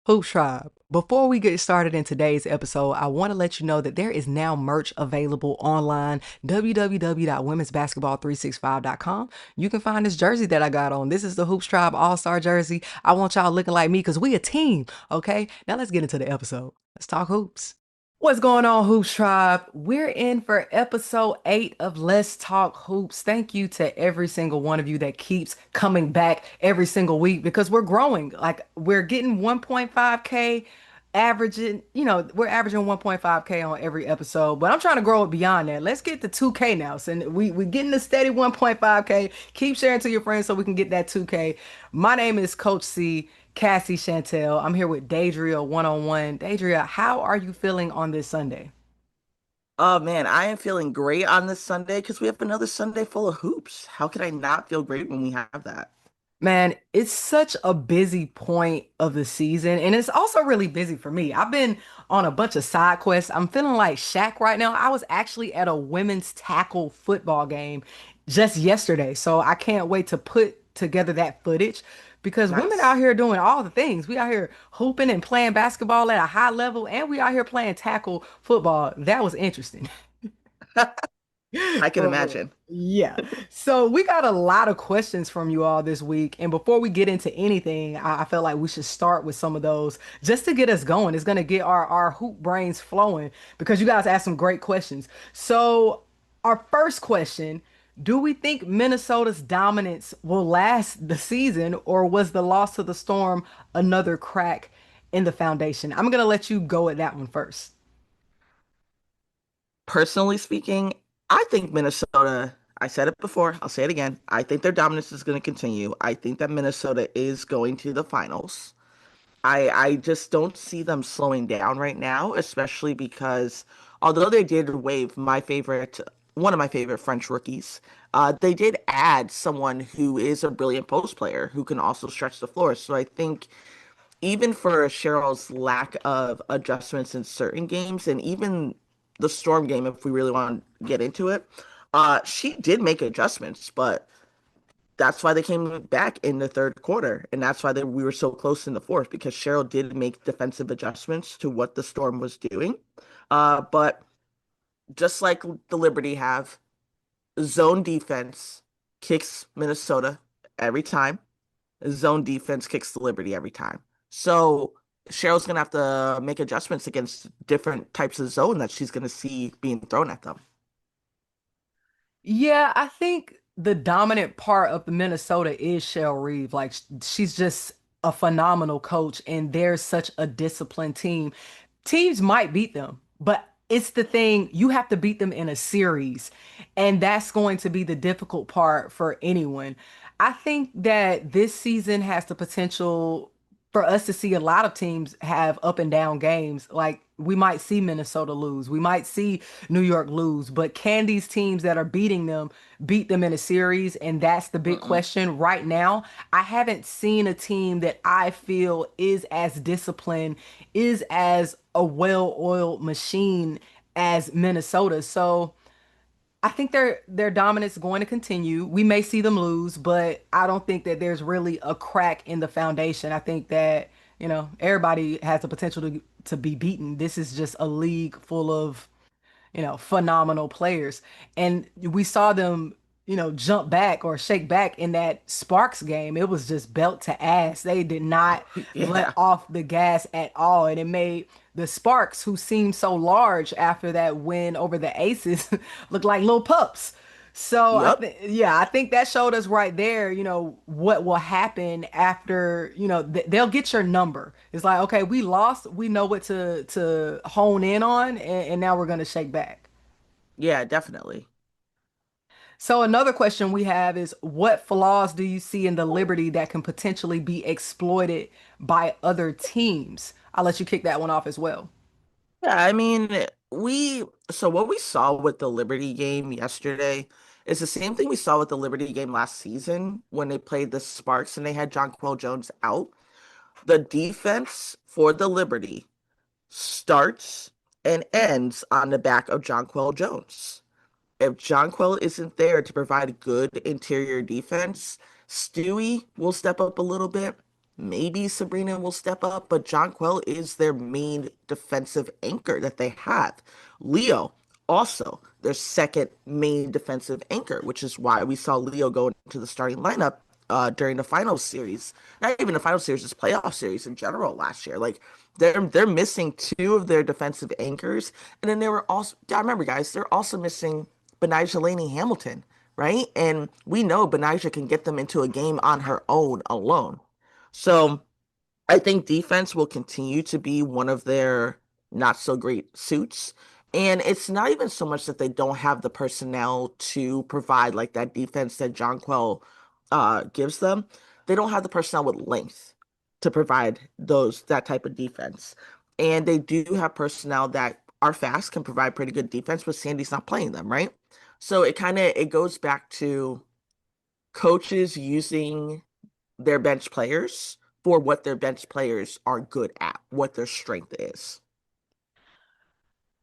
Hoops Tribe. Before we get started in today's episode, I want to let you know that there is now merch available online, www.womensbasketball365.com. You can find this jersey that I got on. This is the Hoops Tribe All-Star jersey. I want y'all looking like me because we a team, okay? Now let's get into the episode. Let's talk hoops. What's going on, Hoops Tribe? We're in for episode 8 of Let's Talk Hoops. Thank you to every single one of you that keeps coming back every single week because we're growing. Like we're getting 1.5K averaging, we're averaging 1.5K on every episode, but I'm trying to grow it beyond that. Let's get to 2K now. So we getting a steady 1.5K. Keep sharing to your friends so we can get that 2K. My name is Coach C. Cassie, Chantel. I'm here with Deadria101. Deadria, how are you feeling on this Sunday? Oh man, I am feeling great on this Sunday because we have another Sunday full of hoops. How could I not feel great when we have that? Man, it's such a busy point of the season, and it's also really busy for me. I've been on a bunch of side quests. I'm feeling like Shaq right now. I was actually at a women's tackle football game just yesterday, so I can't wait to put together that footage because women out Nice. here doing all the things. We out here hooping and playing basketball at a high level, and we out here playing tackle football. That was interesting. I can For real. imagine. Yeah. So we got a lot of questions from you all this week. And before we get into anything, I felt like we should start with some of those just to get us going. It's going to get our hoop brains flowing because you guys asked some great questions. So our first question, do we think Minnesota's dominance will last the season, or was the loss to the Storm another crack in the foundation? I'm going to let you go at that one first. Personally speaking, I think Minnesota, I said it before, I'll say it again. I think their dominance is going to continue. I think that Minnesota is going to the finals. I just don't see them slowing down right now, especially because although they did waive one of my favorite French rookies, they did add someone who is a brilliant post player who can also stretch the floor. So I think even for Cheryl's lack of adjustments in certain games, and even the Storm game, if we really want to get into it, she did make adjustments, but that's why they came back in the third quarter, and that's why we were so close in the fourth because Cheryl did make defensive adjustments to what the Storm was doing. But just like the Liberty have, zone defense kicks Minnesota every time. Zone defense kicks the Liberty every time. So Cheryl's gonna have to make adjustments against different types of zone that she's gonna see being thrown at them. Yeah, I think the dominant part of the Minnesota is Shell Reeve. Like she's just a phenomenal coach, and they're such a disciplined team. Teams might beat them, but it's the thing, you have to beat them in a series, and that's going to be the difficult part for anyone. I think that this season has the potential for us to see a lot of teams have up and down games. Like we might see Minnesota lose, we might see New York lose, but can these teams that are beating them beat them in a series? And that's the big Mm-mm. question right now. I haven't seen a team that I feel is as disciplined, is as a well-oiled machine as Minnesota. So I think their dominance is going to continue. We may see them lose, but I don't think that there's really a crack in the foundation. I think that, everybody has the potential to be beaten. This is just a league full of, phenomenal players. And we saw them, jump back or shake back in that Sparks game. It was just belt to ass. They did not let Yeah. off the gas at all. And it made the Sparks, who seemed so large after that win over the Aces, look like little pups. So Yep. I think that showed us right there, what will happen after, they'll get your number. It's like, okay, we lost, we know what to hone in on, and now we're gonna shake back. Yeah, definitely. So another question we have is, what flaws do you see in the Liberty that can potentially be exploited by other teams? I'll let you kick that one off as well. Yeah, I mean, so what we saw with the Liberty game yesterday is the same thing we saw with the Liberty game last season when they played the Sparks and they had Jonquel Jones out. The defense for the Liberty starts and ends on the back of Jonquel Jones. If Jonquel isn't there to provide good interior defense, Stewie will step up a little bit. maybe Sabrina will step up, but Jonquel is their main defensive anchor that they have. Leo, also their second main defensive anchor, which is why we saw Leo go into the starting lineup during the finals series. Not even the final series, just playoff series in general last year. Like they're missing two of their defensive anchors, and then they were also. I remember, guys, they're also missing Benijah Laney Hamilton, right? And we know Benijah can get them into a game on her own alone. So I think defense will continue to be one of their not so great suits. And it's not even so much that they don't have the personnel to provide like that defense that Jonquel gives them. They don't have the personnel with length to provide that type of defense. And they do have personnel that are fast, can provide pretty good defense, but Sandy's not playing them, right? So it goes back to coaches using their bench players for what their bench players are good at, what their strength is.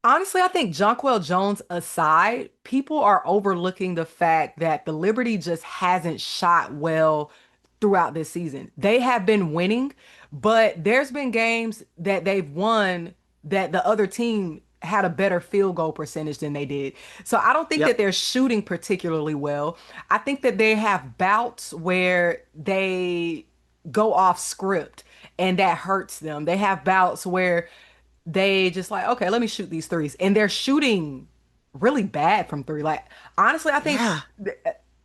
Honestly, I think Jonquel Jones aside, people are overlooking the fact that the Liberty just hasn't shot well throughout this season. They have been winning, but there's been games that they've won that the other team had a better field goal percentage than they did. So I don't think that Yep. they're shooting particularly well. I think that they have bouts where they go off script and that hurts them. They have bouts where they just like, okay, let me shoot these threes. And they're shooting really bad from three. Like, honestly, Yeah.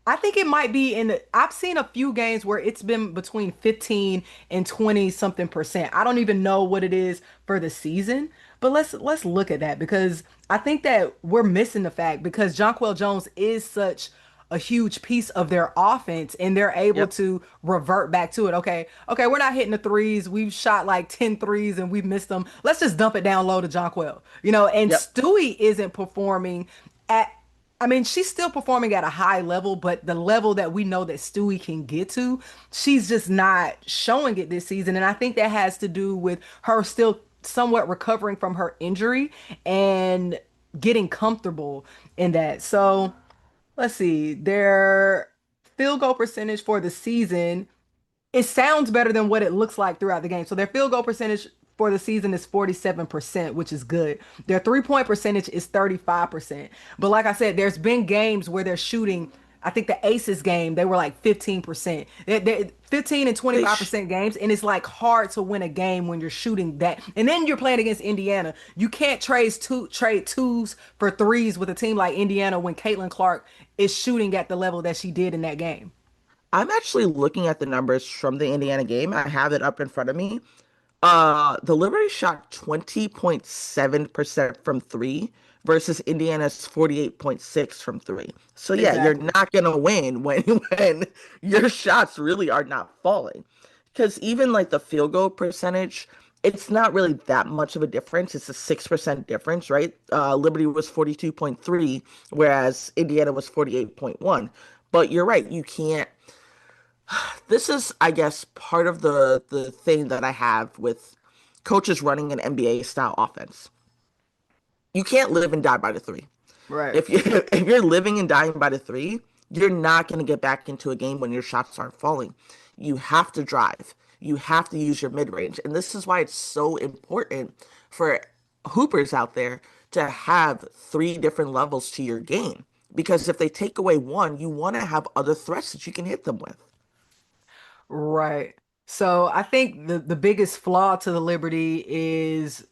I think it might be I've seen a few games where it's been between 15 and 20 something percent. I don't even know what it is for the season, but let's look at that because I think that we're missing the fact because Jonquel Jones is such a huge piece of their offense and they're able Yep. to revert back to it. Okay, we're not hitting the threes. We've shot like 10 threes and we've missed them. Let's just dump it down low to Jonquel. And Yep. Stewie isn't performing at I mean, she's still performing at a high level, but the level that we know that Stewie can get to, she's just not showing it this season. And I think that has to do with her still somewhat recovering from her injury and getting comfortable in that. So let's see, their field goal percentage for the season, it sounds better than what it looks like throughout the game. So their field goal percentage for the season is 47%, which is good. Their three-point percentage is 35%. But like I said, there's been games where they're shooting. I think the Aces game, they were like 15%. 15 and They sh 25% games, and it's like hard to win a game when you're shooting that. And then you're playing against Indiana. You can't trade twos for threes with a team like Indiana when Caitlin Clark is shooting at the level that she did in that game. I'm actually looking at the numbers from the Indiana game. I have it up in front of me. The Liberty shot 20.7% from three versus Indiana's 48.6 from three. So yeah, you're Exactly. not gonna win when when your shots really are not falling. Because even like the field goal percentage, it's not really that much of a difference. It's a 6% difference, right? Liberty was 42.3, whereas Indiana was 48.1. But you're right, you can't this is, I guess, part of the thing that I have with coaches running an NBA style offense. You can't live and die by the three. Right. If you if you're living and dying by the three, you're not going to get back into a game when your shots aren't falling. You have to drive. You have to use your mid range, and this is why it's so important for hoopers out there to have three different levels to your game. Because if they take away one, you want to have other threats that you can hit them with. Right. So I think the biggest flaw to the Liberty is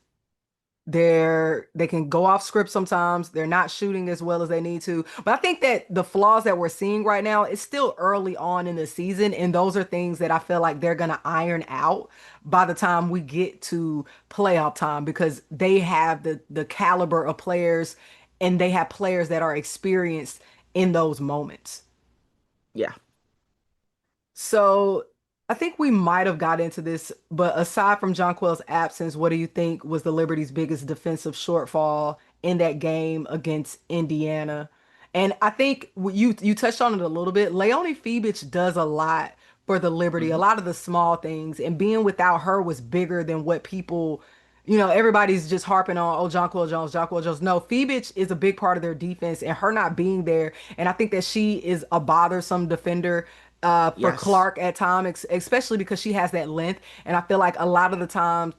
they can go off script sometimes. They're not shooting as well as they need to. But I think that the flaws that we're seeing right now, it's still early on in the season, and those are things that I feel like they're gonna iron out by the time we get to playoff time because they have the caliber of players and they have players that are experienced in those moments. Yeah. So I think we might have got into this, but aside from Jonquel's absence, what do you think was the Liberty's biggest defensive shortfall in that game against Indiana? And I think you touched on it a little bit. Leonie Fibich does a lot for the Liberty, a Mhm. lot of the small things, and being without her was bigger than what people, everybody's just harping on, oh, Jonquel Jones, Jonquel Jones. No, Fibich is a big part of their defense, and her not being there, and I think that she is a bothersome defender for Yes. Clark at times, especially because she has that length. And I feel like a lot of the time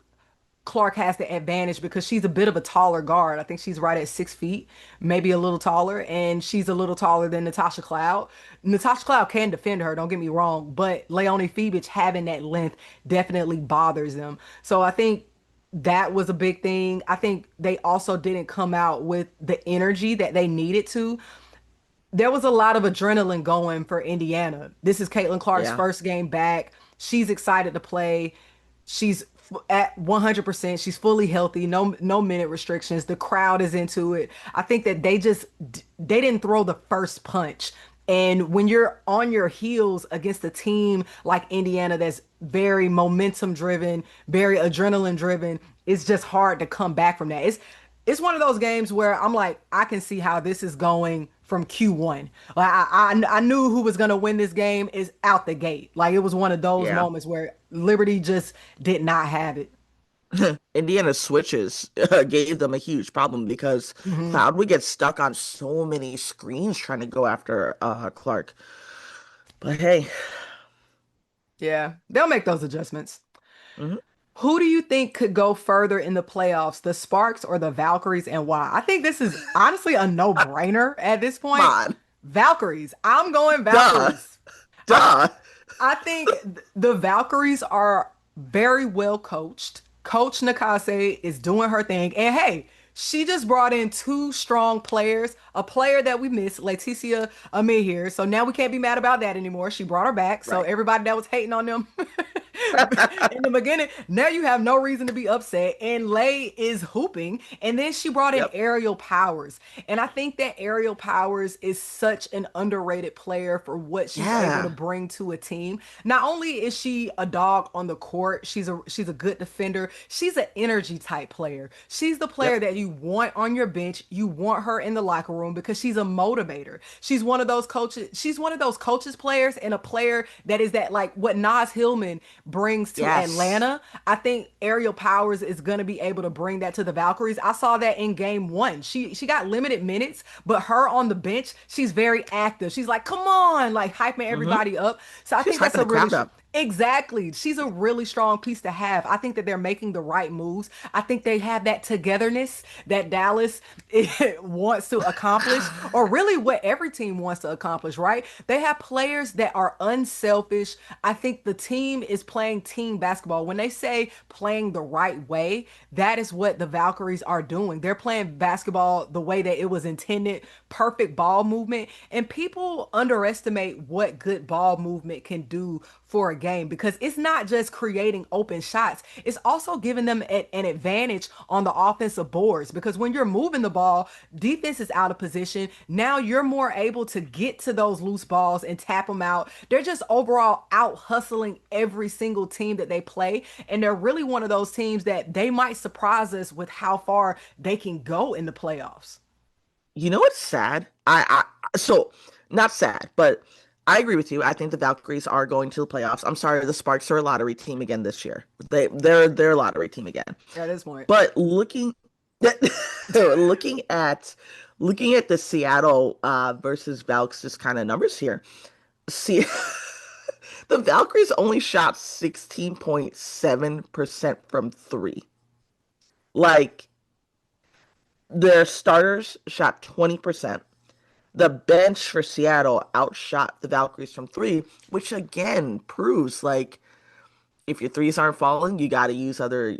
Clark has the advantage because she's a bit of a taller guard. I think she's right at 6 feet, maybe a little taller, and she's a little taller than Natasha Cloud. Natasha Cloud can defend her, don't get me wrong, but Leonie Fibich having that length definitely bothers them. So I think that was a big thing. I think they also didn't come out with the energy that they needed to. There was a lot of adrenaline going for Indiana. This is Caitlin Clark's Yeah. first game back. She's excited to play. She's at 100%. She's fully healthy. No minute restrictions. The crowd is into it. I think that they didn't throw the first punch. And when you're on your heels against a team like Indiana that's very momentum driven, very adrenaline driven, it's just hard to come back from that. It's one of those games where I'm like, I can see how this is going from Q1. Like I knew who was gonna win this game is out the gate. Like it was one of those Yeah. moments where Liberty just did not have it. Indiana switches gave them a huge problem because Hmm. Cloud would get stuck on so many screens trying to go after Clark. But hey, Yeah, they'll make those adjustments. mhm, Who do you think could go further in the playoffs, the Sparks or the Valkyries, and why? I think this is honestly a no-brainer at this come point. on. Valkyries. I'm going Duh. Valkyries. I Duh. I think the Valkyries are very well coached. Coach Nakase is doing her thing. And hey, she just brought in two strong players, a player that we missed, Leticia Amir here. So now we can't be mad about that anymore. She brought her back. So Right. everybody that was hating on them in the beginning, now you have no reason to be upset. And Lay is hooping. And then she brought in Yep. Aerial Powers. And I think that Aerial Powers is such an underrated player for what she's able to Yeah. bring to a team. Not only is she a dog on the court, she's a good defender. She's an energy type player. She's the player Yep. that you want on your bench. You want her in the locker room because she's a motivator. She's one of those coaches. She's one of those coaches players and a player that is that like what Nas Hillman brings to Yes. Atlanta. I think Aerial Powers is going to be able to bring that to the Valkyries. I saw that in game one. She got limited minutes, but her on the bench, she's very active. She's like, come on, like hyping Hmm. everybody up. So I She's think hyping that's a the really crowd up. exactly. She's a really strong piece to have. I think that they're making the right moves. I think they have that togetherness that Dallas wants to accomplish, or really what every team wants to accomplish, right? They have players that are unselfish. I think the team is playing team basketball. When they say playing the right way, that is what the Valkyries are doing. They're playing basketball the way that it was intended, perfect ball movement. And people underestimate what good ball movement can do for a game because it's not just creating open shots, it's also giving them an advantage on the offensive boards because when you're moving the ball, defense is out of position. Now you're more able to get to those loose balls and tap them out. They're just overall out hustling every single team that they play. And they're really one of those teams that they might surprise us with how far they can go in the playoffs. You know what's sad? So not sad, but I agree with you. I think the Valkyries are going to the playoffs. I'm sorry, the Sparks are a lottery team again this year. They're a lottery team again. At this point. But looking at looking at the Seattle versus Valks just kind of numbers here. See, the Valkyries only shot 16.7% from three. Like their starters shot 20%. The bench for Seattle outshot the Valkyries from three, which again proves like if your threes aren't falling, you gotta use other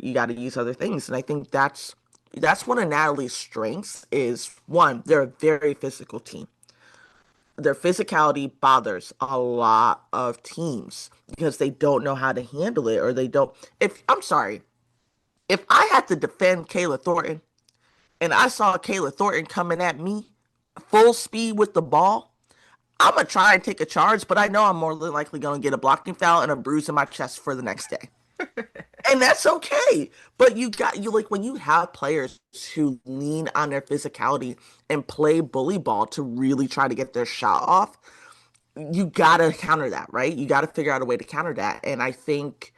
things. And I think that's one of Natalie's strengths is one, they're a very physical team. Their physicality bothers a lot of teams because they don't know how to handle it or they don't if I'm sorry, if I had to defend Kayla Thornton and I saw Kayla Thornton coming at me full speed with the ball, I'm gonna try and take a charge, but I know I'm more than likely gonna get a blocking foul and a bruise in my chest for the next day. And that's okay. But you like when you have players who lean on their physicality and play bully ball to really try to get their shot off, you gotta counter that, right? You gotta figure out a way to counter that. And I think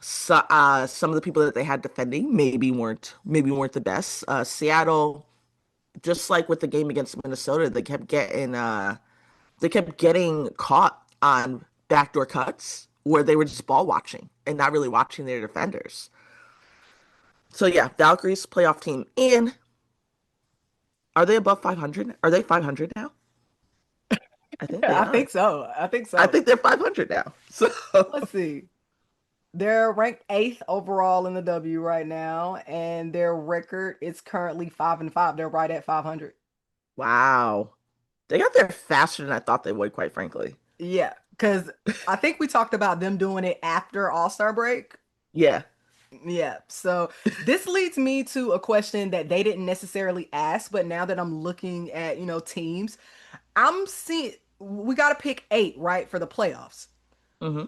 some of the people that they had defending maybe weren't the best. Seattle, just like with the game against Minnesota, they kept getting caught on backdoor cuts where they were just ball watching and not really watching their defenders. So yeah, Valkyries playoff team. And are they above 500? Are they 500 now? I think they I are. think so. I think I so. think they're 500 now. So Let's see. They're ranked eighth overall in the W right now, and their record is currently 5-5. They're right at 500. wow. They got there faster than I thought they would, quite frankly. Yeah, because I think we talked about them doing it after All-Star break. Yeah. Yeah, so this leads me to a question that they didn't necessarily ask, but now that I'm looking at, teams, I'm seeing we got to pick eight, right, for the playoffs. Hmm.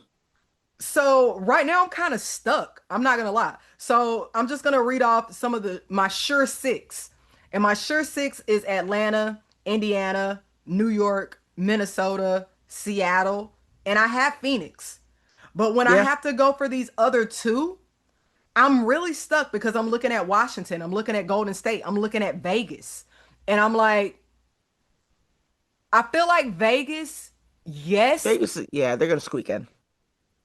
So right now I'm kind of stuck. I'm not gonna lie. So I'm just gonna read off some of my sure six. And my sure six is Atlanta, Indiana, New York, Minnesota, Seattle, and I have Phoenix. But when I Yeah. have to go for these other two, I'm really stuck because I'm looking at Washington, I'm looking at Golden State, I'm looking at Vegas. And I'm like, I feel like Vegas, yes, Vegas, yeah, they're going to squeak in.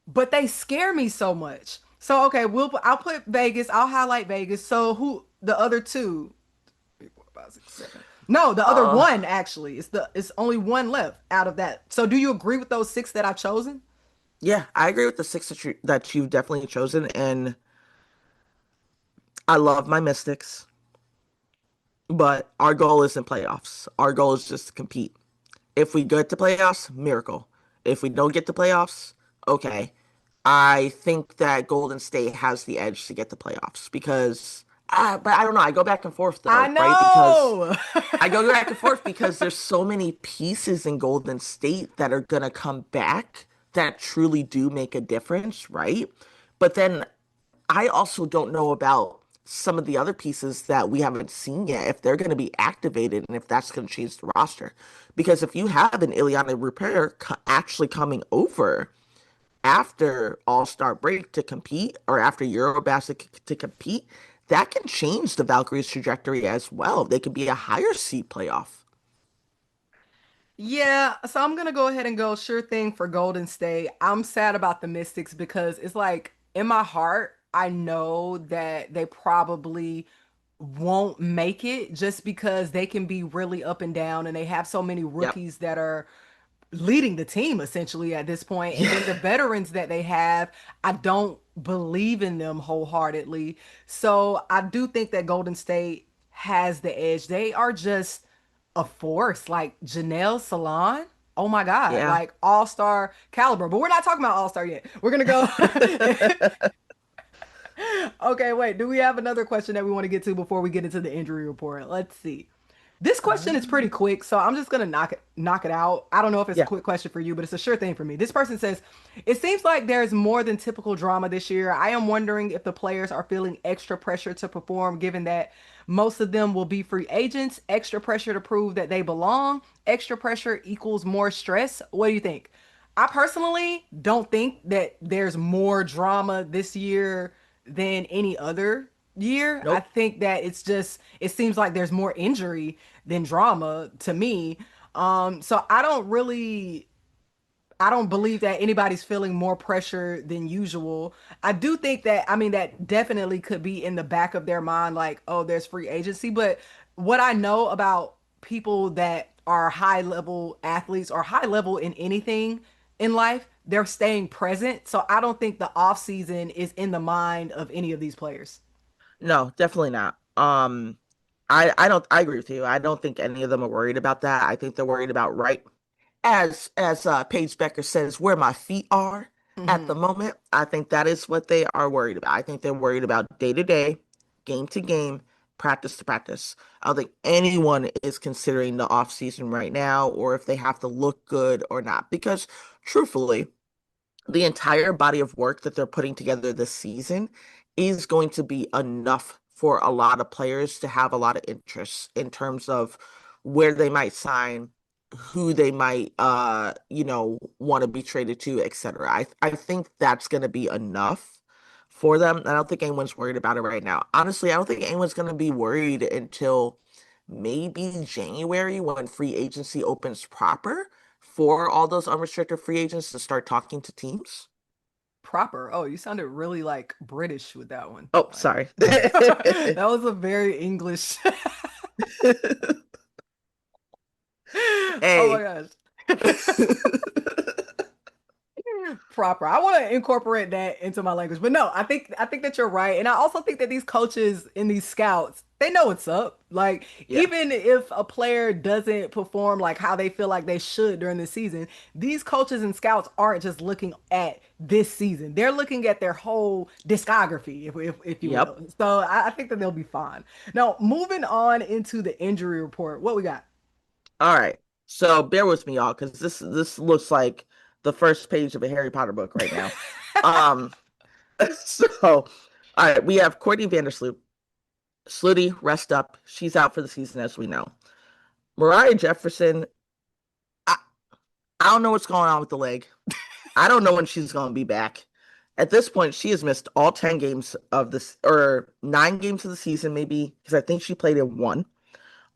but they scare me so much. So okay, I'll put Vegas. I'll highlight Vegas. So who the other two? 3, 4, 5, 6, 7. No, the other Uh, one actually. It's only one left out of that. So do you agree with those six that I've chosen? yeah, I agree with the six that you've definitely chosen. And I love my Mystics, but our goal isn't playoffs. Our goal is just to compete. If we get to playoffs, miracle. If we don't get to playoffs, okay. I think that Golden State has the edge to get to playoffs because, but I don't know. I go back and forth I though, right? Because know. I go back and forth because there's so many pieces in Golden State that are gonna come back that truly do make a difference, right? But then I also don't know about some of the other pieces that we haven't seen yet, if they're going to be activated and if that's going to change the roster. Because if you have an Ileana Repair actually coming over after All-Star break to compete or after Eurobasket to compete, that can change the Valkyries' trajectory as well. They could be a higher seed playoff. Yeah, so I'm gonna go ahead and go sure thing for Golden State. I'm sad about the Mystics because it's like in my heart, I know that they probably won't make it just because they can be really up and down and they have so many Yep. rookies that are leading the team essentially at this point. And Yeah. then the veterans that they have, I don't believe in them wholeheartedly. So I do think that Golden State has the edge. They are just a force, like Janelle Salon. Oh my God, Yeah. like all-star caliber. But we're not talking about all-star yet. We're gonna go. Okay, wait. Do we have another question that we want to get to before we get into the injury report? Let's see. This question is pretty Um, quick, so I'm just gonna knock it out. I don't know if it's a yeah. quick question for you, but it's a sure thing for me. This person says, "It seems like there's more than typical drama this year. I am wondering if the players are feeling extra pressure to perform, given that most of them will be free agents. Extra pressure to prove that they belong. Extra pressure equals more stress. What do you think?" I personally don't think that there's more drama this year than any other year. I Nope. think that it seems like there's more injury than drama to me. So I don't believe that anybody's feeling more pressure than usual. I do think that, I mean, that definitely could be in the back of their mind, like, oh, there's free agency. But what I know about people that are high level athletes or high level in anything in life, they're staying present. So I don't think the off season is in the mind of any of these players. No, definitely not. I agree with you. I don't think any of them are worried about that. I think they're worried about right as Paige Becker says, where my feet are at the Hmm. moment. I think that is what they are worried about. I think they're worried about day to day, game to game, practice to practice. I don't think anyone is considering the off season right now or if they have to look good or not. Because truthfully, the entire body of work that they're putting together this season is going to be enough for a lot of players to have a lot of interest in terms of where they might sign, who they might want to be traded to, etc. I think that's going to be enough for them. I don't think anyone's worried about it right now. Honestly, I don't think anyone's going to be worried until maybe January when free agency opens proper for all those unrestricted free agents to start talking to teams. Proper. Oh, you sounded really like British with that one. Oh, Like sorry. that was a very English. Oh my Hey. gosh. Proper. I want to incorporate that into my language. But no, I think that you're right. And I also think that these coaches and these scouts, they know what's up. Like Yeah. even if a player doesn't perform like how they feel like they should during the season, these coaches and scouts aren't just looking at this season. They're looking at their whole discography, if you Yep. will. So I think that they'll be fine. Now, moving on into the injury report. What we got? All right. So bear with me, y'all, because this looks like the first page of a Harry Potter book right now. Um, so all right, we have Courtney Vandersloot. Slutty, rest up. She's out for the season, as we know. Mariah Jefferson, I, I don't know what's going on with the leg. I don't know when she's going to be back. At this point, she has missed all 10 games of this, or 9 games of the season, maybe, because I think she played in one.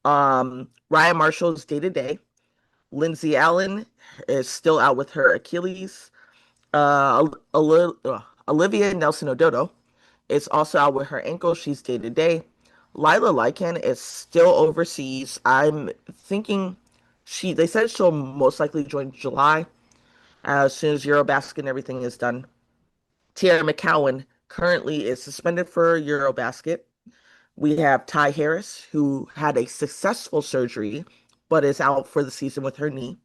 Ryan Marshall is day to day. Lindsay Allen is still out with her Achilles. Olivia Nelson Ododo is also out with her ankle. She's day to day. Lila Lycan is still overseas. I'm thinking they said she'll most likely join July as soon as Eurobasket and everything is done. Tiara McCowan currently is suspended for Eurobasket. We have Ty Harris, who had a successful surgery but is out for the season with her knee.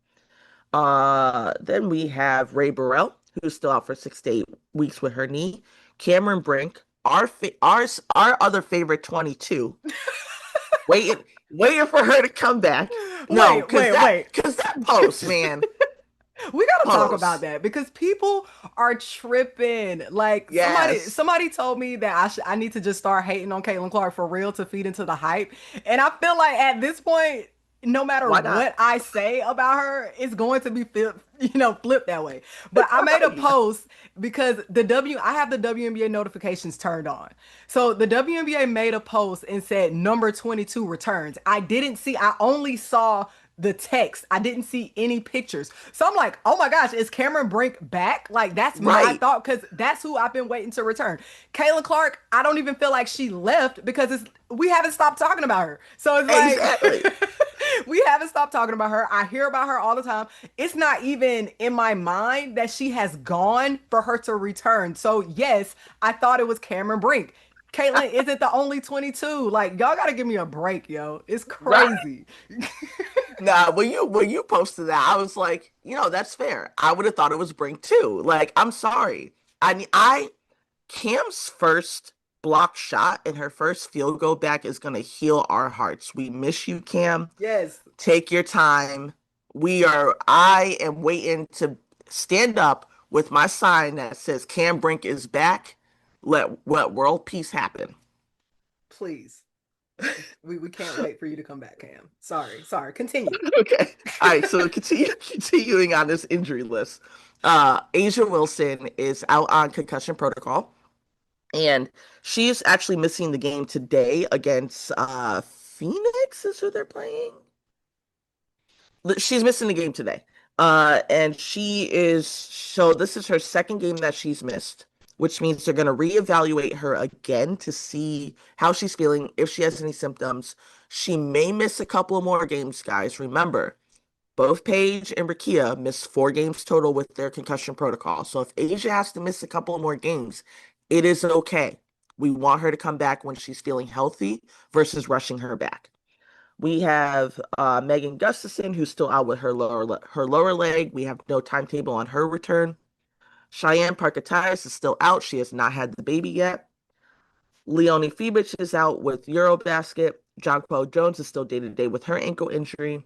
Then we have Ray Burrell, who's still out for 6 to 8 weeks with her knee. Cameron Brink, our other favorite 22, waiting waiting for her to come back. No, Wait, because wait, that wait. because that post, man, We gotta talk about post. that because people are tripping. Like somebody, Yes. somebody told me that I need to just start hating on Caitlin Clark for real to feed into the hype. And I feel like at this point, no matter Why not? what I say about her, it's going to be flipped that way. But I made a Right. post because I have the WNBA notifications turned on. So the WNBA made a post and said number 22 returns. I only saw the text. I didn't see any pictures. So I'm like, oh my gosh, is Cameron Brink back? Like, that's my Right. thought because that's who I've been waiting to return. Kayla Clark, I don't even feel like she left because we haven't stopped talking about her. So it's Exactly. like, we haven't stopped talking about her. I hear about her all the time. It's not even in my mind that she has gone for her to return. So, yes, I thought it was Cameron Brink. Caitlin isn't the only 22. Like, y'all gotta give me a break, yo. It's Right. crazy. Nah, when you posted that, I was like, that's fair. I would have thought it was Brink too. Like, I'm sorry. I Cam's first block shot and her first field goal back is gonna heal our hearts. We miss you, Cam. Yes, Take your time. I am waiting to stand up with my sign that says Cam Brink is back. Let world peace happen. please. We can't wait for you to come back, Cam. Sorry. Continue. Okay. All right. So continuing on this injury list, Asia Wilson is out on concussion protocol, and she's actually missing the game today against Phoenix. Is who they're playing. She's missing the game today. And this is her second game that she's missed, which means they're going to reevaluate her again to see how she's feeling, if she has any symptoms. She may miss a couple more games, guys. Remember, both Paige and Rakia missed 4 games total with their concussion protocol. So if Asia has to miss a couple more games, it is okay. We want her to come back when she's feeling healthy versus rushing her back. We have Megan Gustafson, who's still out with her lower leg. We have no timetable on her return. Cheyenne Parkatias is still out. She has not had the baby yet. Leonie Fibich is out with Eurobasket. Jonquel Jones is still day to day with her ankle injury.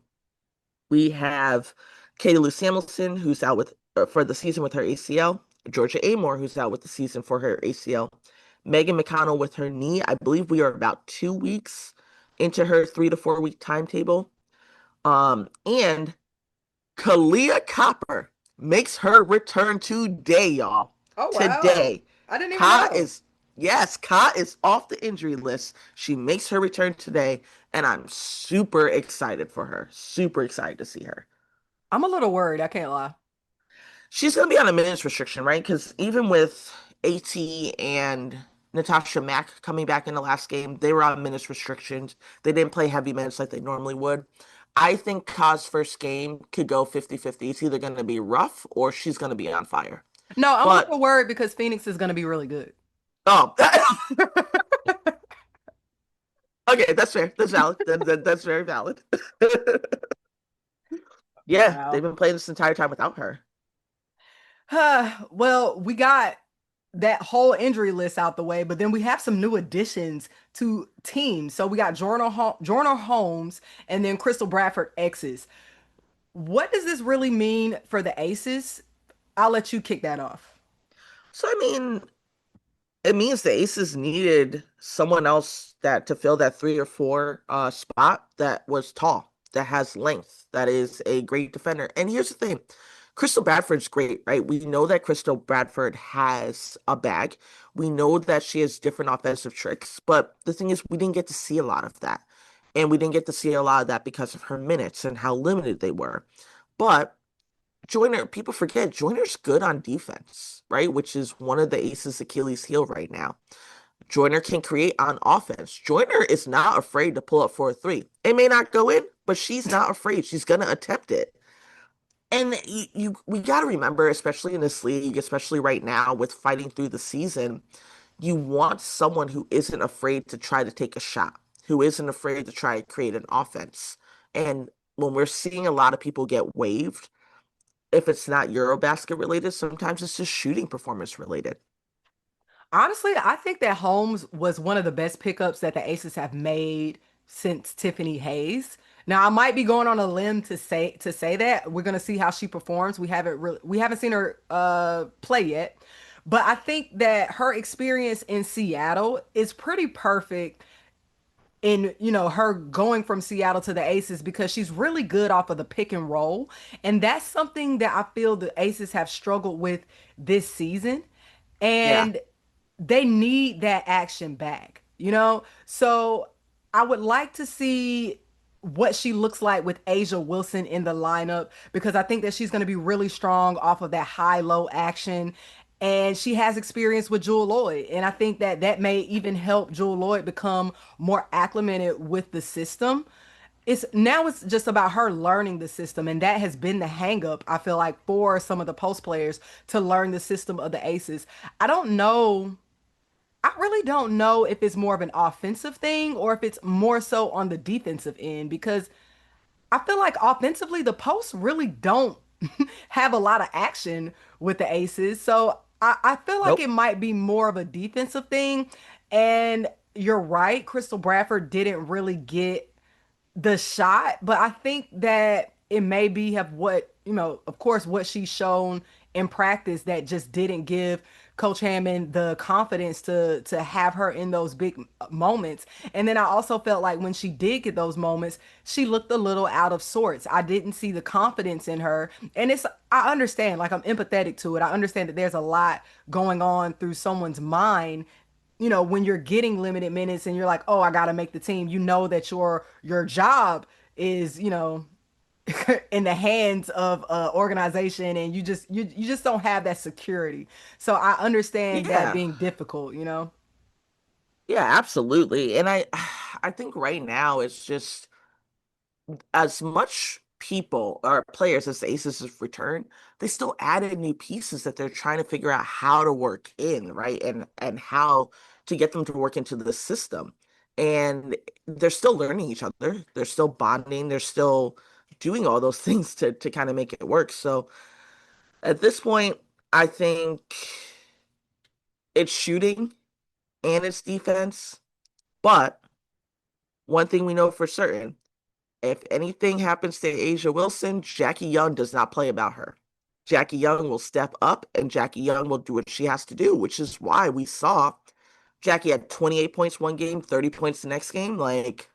We have Katie Lou Samuelson, who's out for the season with her ACL. Georgia Amore, who's out with the season for her ACL. Megan McConnell with her knee. I believe we are about 2 weeks into her 3 to 4 week timetable. And Kalia Copper makes her return today, y'all. Oh wow. Today. I didn't even Ka know. is yes, Ka is off the injury list. She makes her return today, and I'm super excited for her. Super excited to see her. I'm a little worried, I can't lie. She's going to be on a minutes restriction, right? Because even with AT and Natasha Mack coming back in the last game, they were on minutes restrictions. They didn't play heavy minutes like they normally would. I think Ka's first game could go 50-50. It's either going to be rough or she's going to be on fire. No, I'm a But, little worried because Phoenix is going to be really good. oh, okay, that's fair. That's valid. That's very valid. Yeah, they've Wow. been playing this entire time without her. Well, we got that whole injury list out the way, but then we have some new additions to teams. So we got Joyner Holmes and then Crystal Bradford X's. What does this really mean for the Aces? I'll let you kick that off. So, I mean, it means the Aces needed someone else that to fill that 3 or 4 spot that was tall, that has length, that is a great defender. And here's the thing. Crystal Bradford's great, right? We know that Crystal Bradford has a bag. We know that she has different offensive tricks, but the thing is we didn't get to see a lot of that. And we didn't get to see a lot of that because of her minutes and how limited they were. But Joyner, people forget Joyner's good on defense, right? Which is one of the Aces' Achilles heel right now. Joyner can create on offense. Joyner is not afraid to pull up for a three. It may not go in, but she's not afraid. She's gonna attempt it. And we got to remember, especially in this league, especially right now with fighting through the season, you want someone who isn't afraid to try to take a shot, who isn't afraid to try to create an offense. And when we're seeing a lot of people get waived, if it's not Eurobasket related, sometimes it's just shooting performance related. Honestly, I think that Holmes was one of the best pickups that the Aces have made since Tiffany Hayes. Now, I might be going on a limb to say that. We're gonna see how she performs. We haven't seen her play yet. But I think that her experience in Seattle is pretty perfect in her going from Seattle to the Aces because she's really good off of the pick and roll, and that's something that I feel the Aces have struggled with this season, Yeah. and they need that action back. So I would like to see what she looks like with Asia Wilson in the lineup because I think that she's going to be really strong off of that high-low action. And she has experience with Jewel Lloyd. And I think that that may even help Jewel Lloyd become more acclimated with the system. It's just about her learning the system, and that has been the hang up, I feel like, for some of the post players to learn the system of the Aces. I don't know. I really don't know if it's more of an offensive thing or if it's more so on the defensive end because I feel like offensively the posts really don't have a lot of action with the Aces. So I feel like Nope. it might be more of a defensive thing. And you're right, Crystal Bradford didn't really get the shot, but I think that it may be have of course, what she's shown in practice that just didn't give Coach Hammond the confidence to have her in those big moments. And then I also felt like when she did get those moments, she looked a little out of sorts. I didn't see the confidence in her. And I understand, like I'm empathetic to it. I understand that there's a lot going on through someone's mind when you're getting limited minutes and you're like, oh, I gotta make the team, that your job is, in the hands of organization and you just don't have that security. So I understand that Yeah. being difficult. Yeah, absolutely. And I think right now it's just as much people or players as the Aces have returned, they still added new pieces that they're trying to figure out how to work in, right? And how to get them to work into the system. And they're still learning each other. They're still bonding. They're still doing all those things to kind of make it work. So at this point, I think it's shooting and it's defense. But one thing we know for certain, if anything happens to Asia Wilson, Jackie Young does not play about her. Jackie Young will step up and Jackie Young will do what she has to do, which is why we saw Jackie had 28 points one game, 30 points the next game. Like,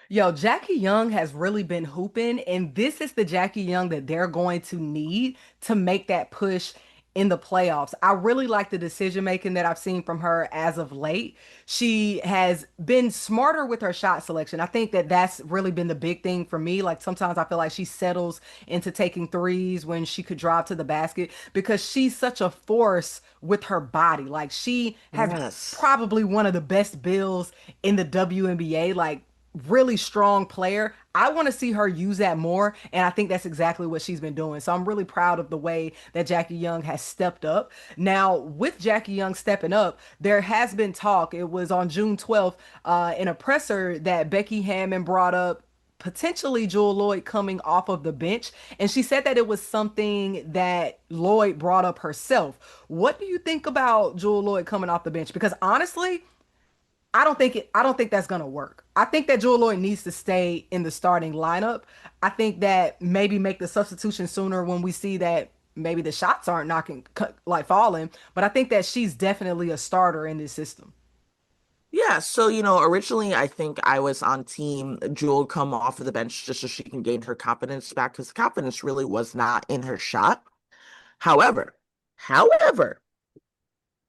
Yo, Jackie Young has really been hooping, and this is the Jackie Young that they're going to need to make that push in the playoffs. I really like the decision making that I've seen from her as of late. She has been smarter with her shot selection. I think that that's really been the big thing for me. Like sometimes I feel like she settles into taking threes when she could drive to the basket because she's such a force with her body. Like she has Yes. probably one of the best builds in the WNBA. Like really strong player. I want to see her use that more, and I think that's exactly what she's been doing. So I'm really proud of the way that Jackie Young has stepped up. Now, with Jackie Young stepping up, there has been talk. It was on June 12th in a presser that Becky Hammon brought up potentially Jewel Lloyd coming off of the bench. And she said that it was something that Lloyd brought up herself. What do you think about Jewel Lloyd coming off the bench? Because honestly, I don't think that's gonna work. I think that Jewel Lloyd needs to stay in the starting lineup. I think that maybe make the substitution sooner when we see that maybe the shots aren't like falling. But I think that she's definitely a starter in this system. Yeah, so originally I think I was on team Jewel come off of the bench just so she can gain her confidence back because the confidence really was not in her shot. However, however,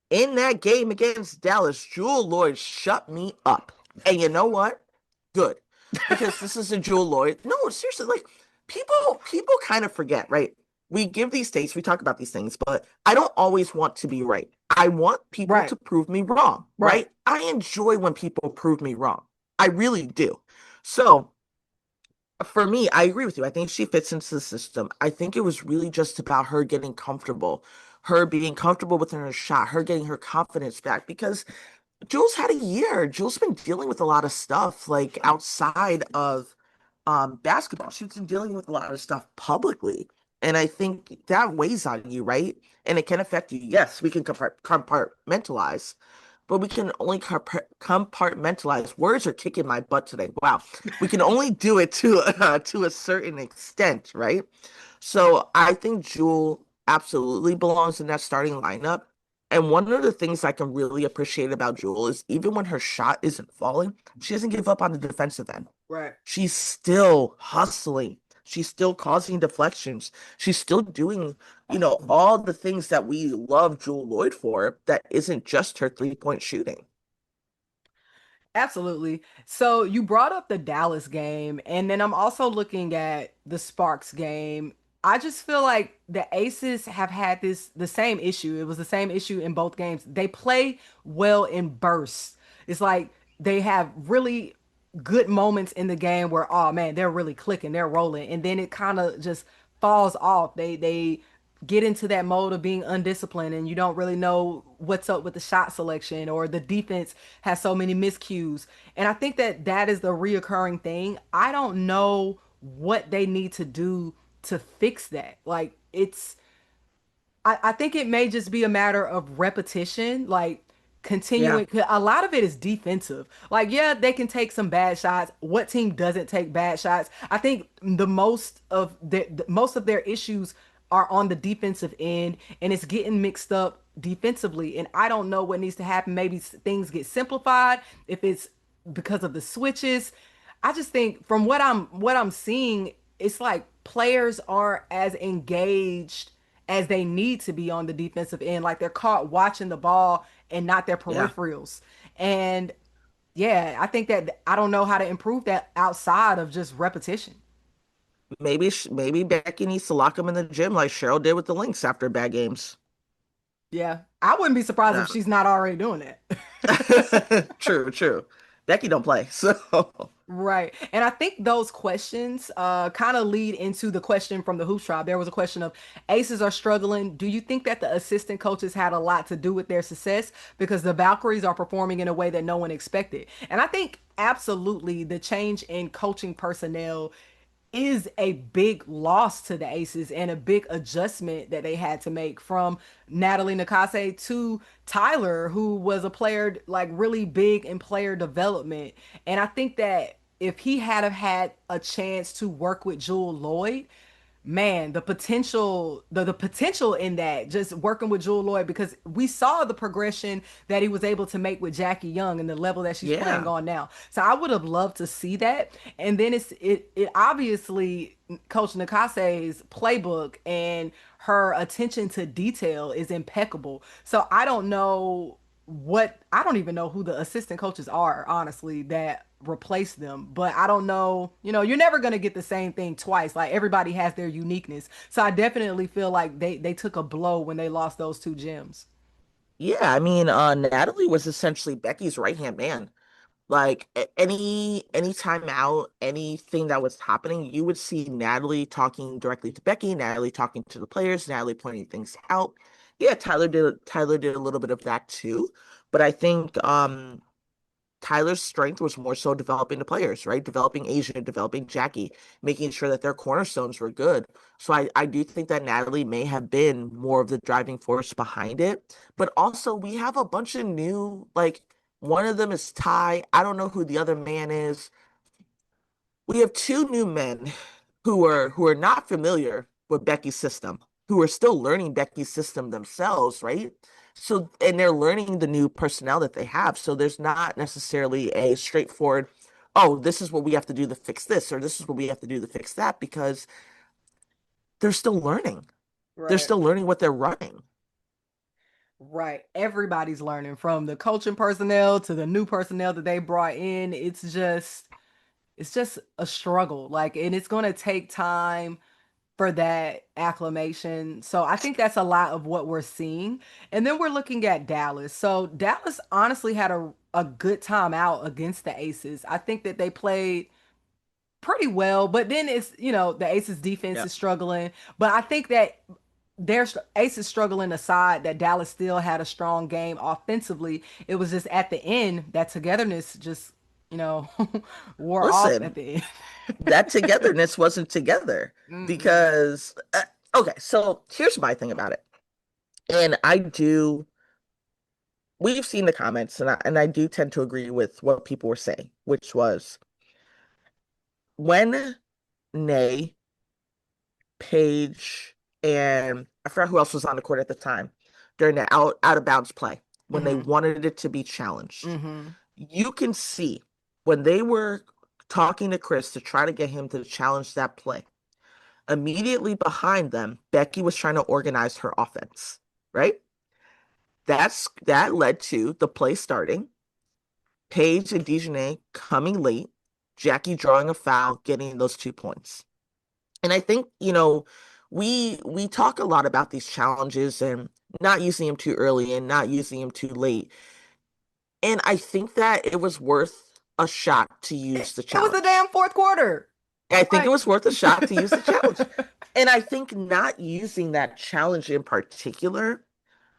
in that game against Dallas, Jewel Lloyd shut me up. And you know what? Good. Because this is a Jewel Lloyd. No, seriously, like people kind of forget, right? We give these dates, we talk about these things, but I don't always want to be right. I want people Right, to prove me wrong, right. right? I enjoy when people prove me wrong. I really do. So for me, I agree with you. I think she fits into the system. I think it was really just about her getting comfortable, her being comfortable within her shot, her getting her confidence back because Jules had a year. Jules been dealing with a lot of stuff like outside of basketball. She's been dealing with a lot of stuff publicly. And I think that weighs on you, right? And it can affect you. Yes, we can compartmentalize, but we can only compartmentalize. Words are kicking my butt today. Wow. We can only do it to a certain extent, right? So I think Jewel absolutely belongs in that starting lineup. And one of the things I can really appreciate about Jewel is even when her shot isn't falling, she doesn't give up on the defensive end. Right. She's still hustling. She's still causing deflections. She's still doing, all the things that we love Jewel Lloyd for that isn't just her 3-point shooting. Absolutely. So you brought up the Dallas game, and then I'm also looking at the Sparks game. I just feel like the Aces have had the same issue. It was the same issue in both games. They play well in bursts. It's like they have really good moments in the game where, oh man, they're really clicking, they're rolling, and then it kind of just falls off. They get into that mode of being undisciplined and you don't really know what's up with the shot selection or the defense has so many miscues. And I think that that is the reoccurring thing. I don't know what they need to do to fix that. Like I think it may just be a matter of repetition, like Yeah. continuing. A lot of it is defensive. Like, yeah, they can take some bad shots. What team doesn't take bad shots? I think most of their issues are on the defensive end, and it's getting mixed up defensively. And I don't know what needs to happen. Maybe things get simplified if it's because of the switches. I just think from what I'm seeing, it's like players aren't as engaged as they need to be on the defensive end. Like they're caught watching the ball and not their Yeah. peripherals. And yeah, I think that I don't know how to improve that outside of just repetition. Maybe Becky needs to lock him in the gym like Cheryl did with the Lynx after bad games. Yeah, I wouldn't be surprised if Yeah. she's not already doing that. True, true. Becky don't play, so Right. And I think those questions kind of lead into the question from the Hoops Tribe. There was a question of Aces are struggling. Do you think that the assistant coaches had a lot to do with their success? Because the Valkyries are performing in a way that no one expected. And I think absolutely the change in coaching personnel is a big loss to the Aces and a big adjustment that they had to make from Natalie Nakase to Tyler, who was a player like really big in player development. And I think that if he had have had a chance to work with Jewel Lloyd, man, the potential in that, just working with Jewel Lloyd, because we saw the progression that he was able to make with Jackie Young and the level that she's playing yeah. on now. So I would have loved to see that. And then it obviously Coach Nakase's playbook and her attention to detail is impeccable. So I don't even know who the assistant coaches are, honestly, that replace them. But I don't know, you're never gonna get the same thing twice. Like everybody has their uniqueness. So I definitely feel like they took a blow when they lost those two gems. Yeah, I mean, Natalie was essentially Becky's right-hand man. Like any timeout, anything that was happening, you would see Natalie talking directly to Becky, Natalie talking to the players, Natalie pointing things out. Yeah, Tyler did a little bit of that too, but I think Tyler's strength was more so developing the players, right? Developing Asia, developing Jackie, making sure that their cornerstones were good. So I do think that Natalie may have been more of the driving force behind it. But also, we have a bunch of new, like, one of them is Ty. I don't know who the other man is. We have two new men who are not familiar with Becky's system, who are still learning Becky's system themselves, right? So, and they're learning the new personnel that they have. So there's not necessarily a straightforward, oh, this is what we have to do to fix this, or this is what we have to do to fix that, because they're still learning. They're Right. still learning what they're running. Right. Everybody's learning from the coaching personnel to the new personnel that they brought in. It's just a struggle. Like, and it's going to take time for that acclimation. So I think that's a lot of what we're seeing. And then we're looking at Dallas. So Dallas honestly had a good time out against the Aces. I think that they played pretty well, but then the Aces defense Yeah. is struggling. But I think that their Aces struggling aside, that Dallas still had a strong game offensively. It was just at the end that togetherness just, you know, wore off at Listen, the that togetherness wasn't together end. because, okay, so here's my thing about it. And we've seen the comments, and I do tend to agree with what people were saying, which was when Nay, Paige, and I forgot who else was on the court at the time during the out of bounds play when they Mm-hmm. wanted it to be challenged. Mm-hmm. You can see when they were talking to Chris to try to get him to challenge that play. Immediately behind them, Becky was trying to organize her offense, right? That led to the play starting, Paige and Dejanay coming late, Jackie drawing a foul, getting those 2 points. And I think, we talk a lot about these challenges and not using them too early and not using them too late. And I think that it was worth a shot to use the It was the damn challenge. fourth quarter. I think it Like, was worth a shot to use the challenge. And I think not using that challenge in particular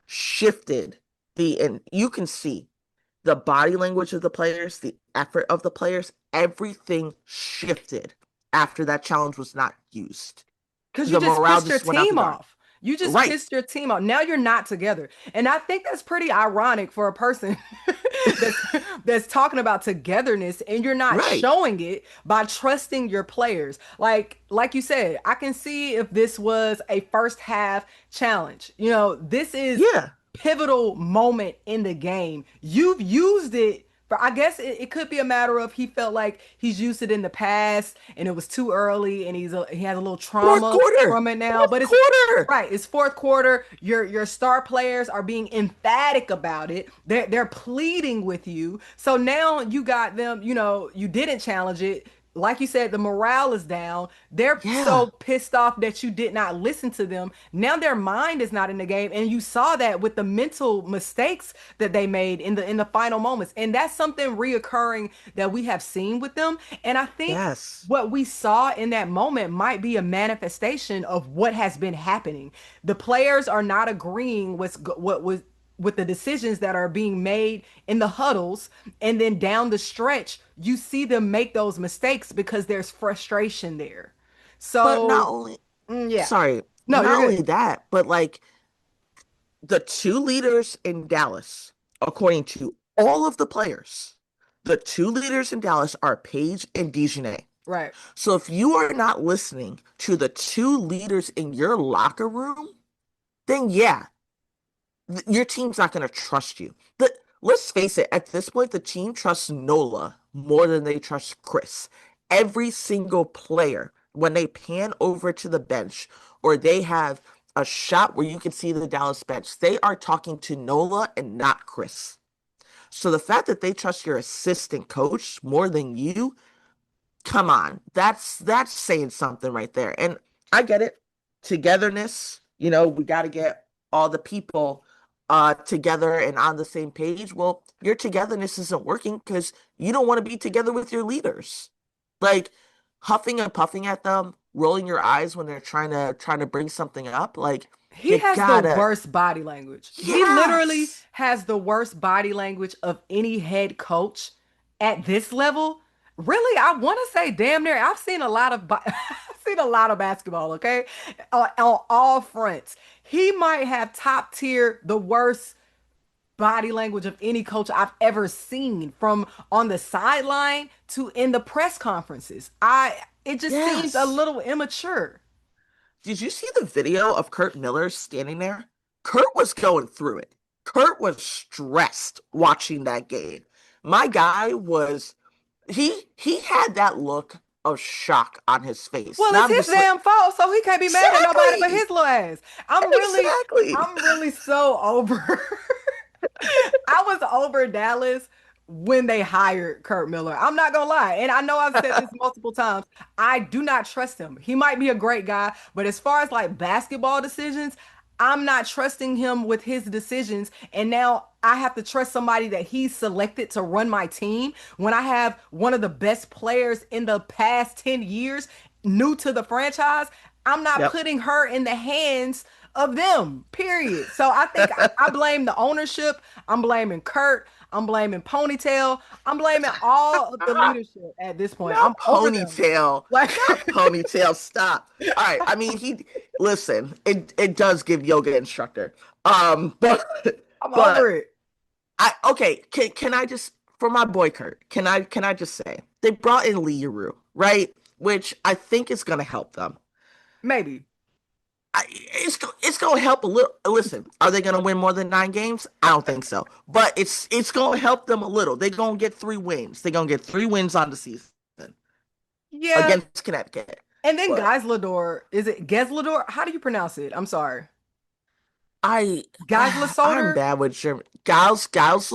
shifted and you can see the body language of the players, the effort of the players, everything shifted after that challenge was not used. because you The just morale pissed your just went out the team door. off. You just Right. pissed your team off. Now you're not together. And I think that's pretty ironic for a person that's that's talking about togetherness and you're not Right. showing it by trusting your players. Like you said, I can see if this was a first half challenge. This is Yeah. pivotal moment in the game. You've used it. But I guess it could be a matter of he felt like he's used it in the past and it was too early and he has a little Fourth trauma quarter. from it now. Fourth But it's quarter. right. It's fourth quarter. Your star players are being emphatic about it. They're pleading with you. So now you got them. You didn't challenge it. Like you said, the morale is down. They're Yeah. so pissed off that you did not listen to them. Now their mind is not in the game, and you saw that with the mental mistakes that they made in the final moments. And that's something reoccurring that we have seen with them. And I think Yes. what we saw in that moment might be a manifestation of what has been happening. The players are not agreeing with the decisions that are being made in the huddles, and then down the stretch you see them make those mistakes because there's frustration there. But not So only, yeah. sorry, No, you're not good. only that, but like the two leaders in Dallas, according to all of the players, the two leaders in Dallas are Paige and Dejanay. Right. So if you are not listening to the two leaders in your locker room, then yeah, your team's not going to trust you. Let's face it, at this point, the team trusts Nola more than they trust Chris. Every single player, when they pan over to the bench or they have a shot where you can see the Dallas bench. They are talking to Nola and not Chris. So the fact that they trust your assistant coach more than you, come on, that's saying something right there. And I get it. Togetherness, we got to get all the people together and on the same page. Well, your togetherness isn't working because you don't want to be together with your leaders. Like huffing and puffing at them, rolling your eyes when they're trying to bring something up. Like He you has the gotta, worst body language. He literally yes, has the worst body language of any head coach at this level. Really, I want to say damn near. I've seen a lot of I've seen a lot of basketball, okay? On all fronts. He might have top tier the worst body language of any coach I've ever seen, from on the sideline to in the press conferences. It just seems a yes. little immature. Did you see the video of Kurt Miller standing there? Kurt was going through it. Kurt was stressed watching that game. My guy was he had that look of shock on his face. Well, Now it's I'm his just like, damn fault, so he can't be mad at nobody but exactly, his little ass. exactly. I'm really so over. I was over Dallas when they hired Kurt Miller. I'm not gonna lie, and I know I've said this multiple times. I do not trust him. He might be a great guy, but as far as like basketball decisions, I'm not trusting him with his decisions. And now I have to trust somebody that he's selected to run my team when I have one of the best players in the past 10 years new to the franchise. I'm not Yep. putting her in the hands of them, period. So I think I blame the ownership. I'm blaming Kurt. I'm blaming Ponytail. I'm blaming all of the leadership at this point. I'm Not over them. ponytail. Like, Not ponytail. Stop. All right. I mean, he listen. It does give yoga instructor. But I'm over but it. I okay. Can I just for my boy Kurt? Can I just say they brought in Lee Yuru, right? Which I think is gonna help them. Maybe. It's gonna help a little. Listen, are they gonna win more than 9 games? I don't think so. But it's gonna help them a little. They're gonna get 3 wins. They're gonna get 3 wins on the season Yeah. against Connecticut. And then But Geislador, is it Geslador? How do you pronounce it? I'm sorry. I I'm Geisler. bad with German. Giles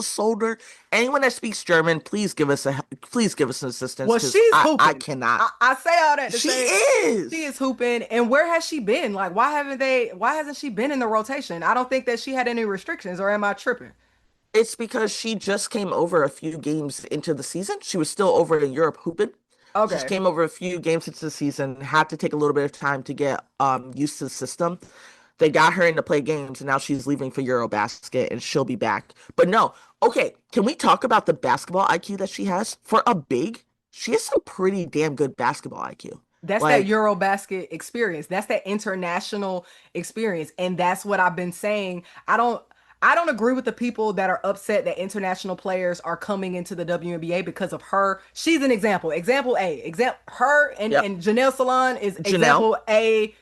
Solder. Anyone that speaks German, please give us an assistance Well, because she's I hooping. cannot. I say all that to She say she is. is hooping. And where has she been? Like, why hasn't she been in the rotation? I don't think that she had any restrictions, or am I tripping? It's because she just came over a few games into the season. She was still over in Europe hooping. She just Okay. came over a few games into the season, had to take a little bit of time to get used to the system. They got her in to play games, and now she's leaving for Eurobasket, and she'll be back. But no, okay, can we talk about the basketball IQ that she has? For a big, she has some pretty damn good basketball IQ. That's that Like, Eurobasket experience. That's that international experience. And that's what I've been saying. I don't agree with the people that are upset that international players are coming into the WNBA because of her. She's an example. Example A. Example her yep, and Janelle Salon is Janelle, example A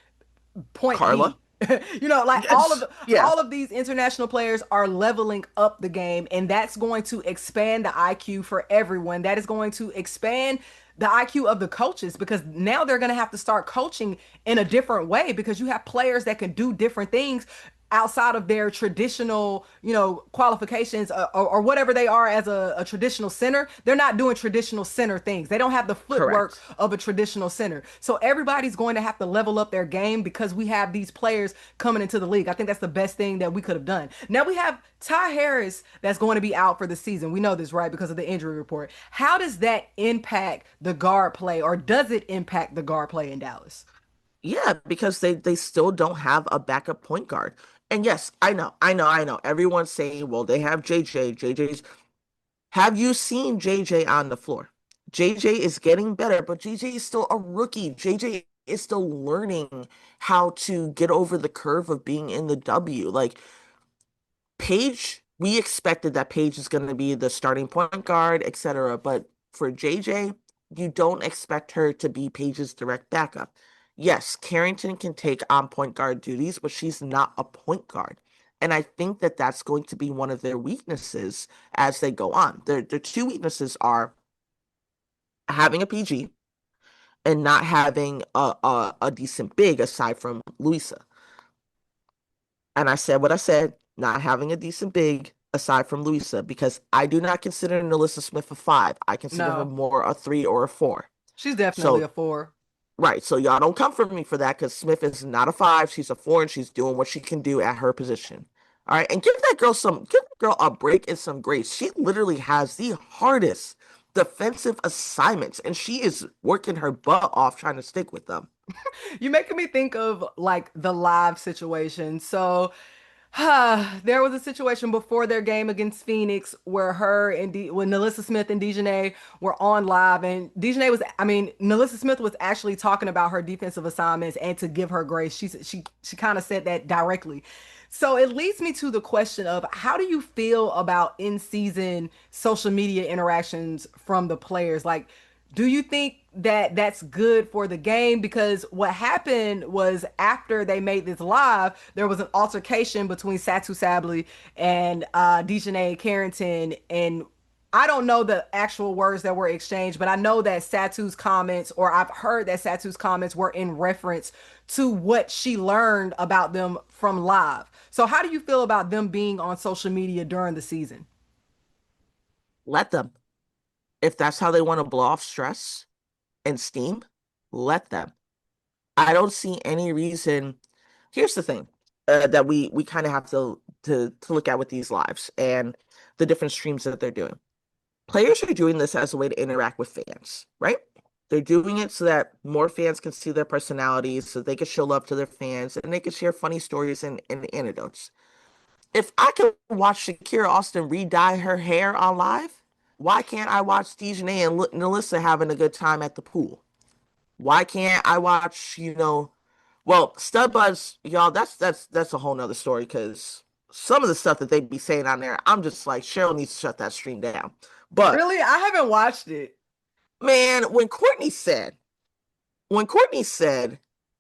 point Carla, B. Like yes, yeah, all of these international players are leveling up the game, and that's going to expand the IQ for everyone. That is going to expand the IQ of the coaches, because now they're going to have to start coaching in a different way, because you have players that can do different things outside of their traditional, qualifications, or whatever they are as a traditional center. They're not doing traditional center things. They don't have the footwork correct. of a traditional center. So everybody's going to have to level up their game because we have these players coming into the league. I think that's the best thing that we could have done. Now we have Ty Harris that's going to be out for the season. We know this, right? Because of the injury report. How does that impact the guard play, or does it impact the guard play in Dallas? Yeah, because they still don't have a backup point guard. And yes, I know. Everyone's saying, well, they have JJ. JJ's. Have you seen JJ on the floor? JJ is getting better, but JJ is still a rookie. JJ is still learning how to get over the curve of being in the W. Like Paige, we expected that Paige is going to be the starting point guard, etc. But for JJ, you don't expect her to be Paige's direct backup. Yes, Carrington can take on point guard duties, but she's not a point guard. And I think that that's going to be one of their weaknesses as they go on. Their two weaknesses are having a PG and not having a decent big aside from Louisa. And I said what I said, not having a decent big aside from Louisa, because I do not consider Nalissa Smith a five. I consider her No, more a three or a four. she's definitely So a four. right. So y'all don't come for me for that because Smith is not a five. She's a four and she's doing what she can do at her position. All right. And give that girl a break and some grace. She literally has the hardest defensive assignments and she is working her butt off trying to stick with them. You're making me think of like the live situation. So there was a situation before their game against Phoenix where when Nalissa Smith and Dejanay were on live, and Nalissa Smith was actually talking about her defensive assignments and to give her grace. She kind of said that directly. So it leads me to the question of how do you feel about in-season social media interactions from the players? Like, do you think that that's good for the game? Because what happened was after they made this live, there was an altercation between Satu Sabli and Dejanay Carrington. And I don't know the actual words that were exchanged, but I know that Satu's comments, or I've heard that Satu's comments were in reference to what she learned about them from live. So how do you feel about them being on social media during the season? Let them. If that's how they want to blow off stress and steam, let them. I don't see any reason. Here's the thing that we kind of have to look at with these lives and the different streams that they're doing. Players are doing this as a way to interact with fans, right? They're doing it so that more fans can see their personalities, so they can show love to their fans and they can share funny stories and anecdotes. If I can watch Shakira Austin re-dye her hair on live, why can't I watch Dejanay and Nalissa having a good time at the pool? Why can't I watch, well, Stud Buds, y'all, that's a whole nother story because some of the stuff that they be saying on there, I'm just like, Cheryl needs to shut that stream down. But Really? I haven't watched it. man, when Courtney said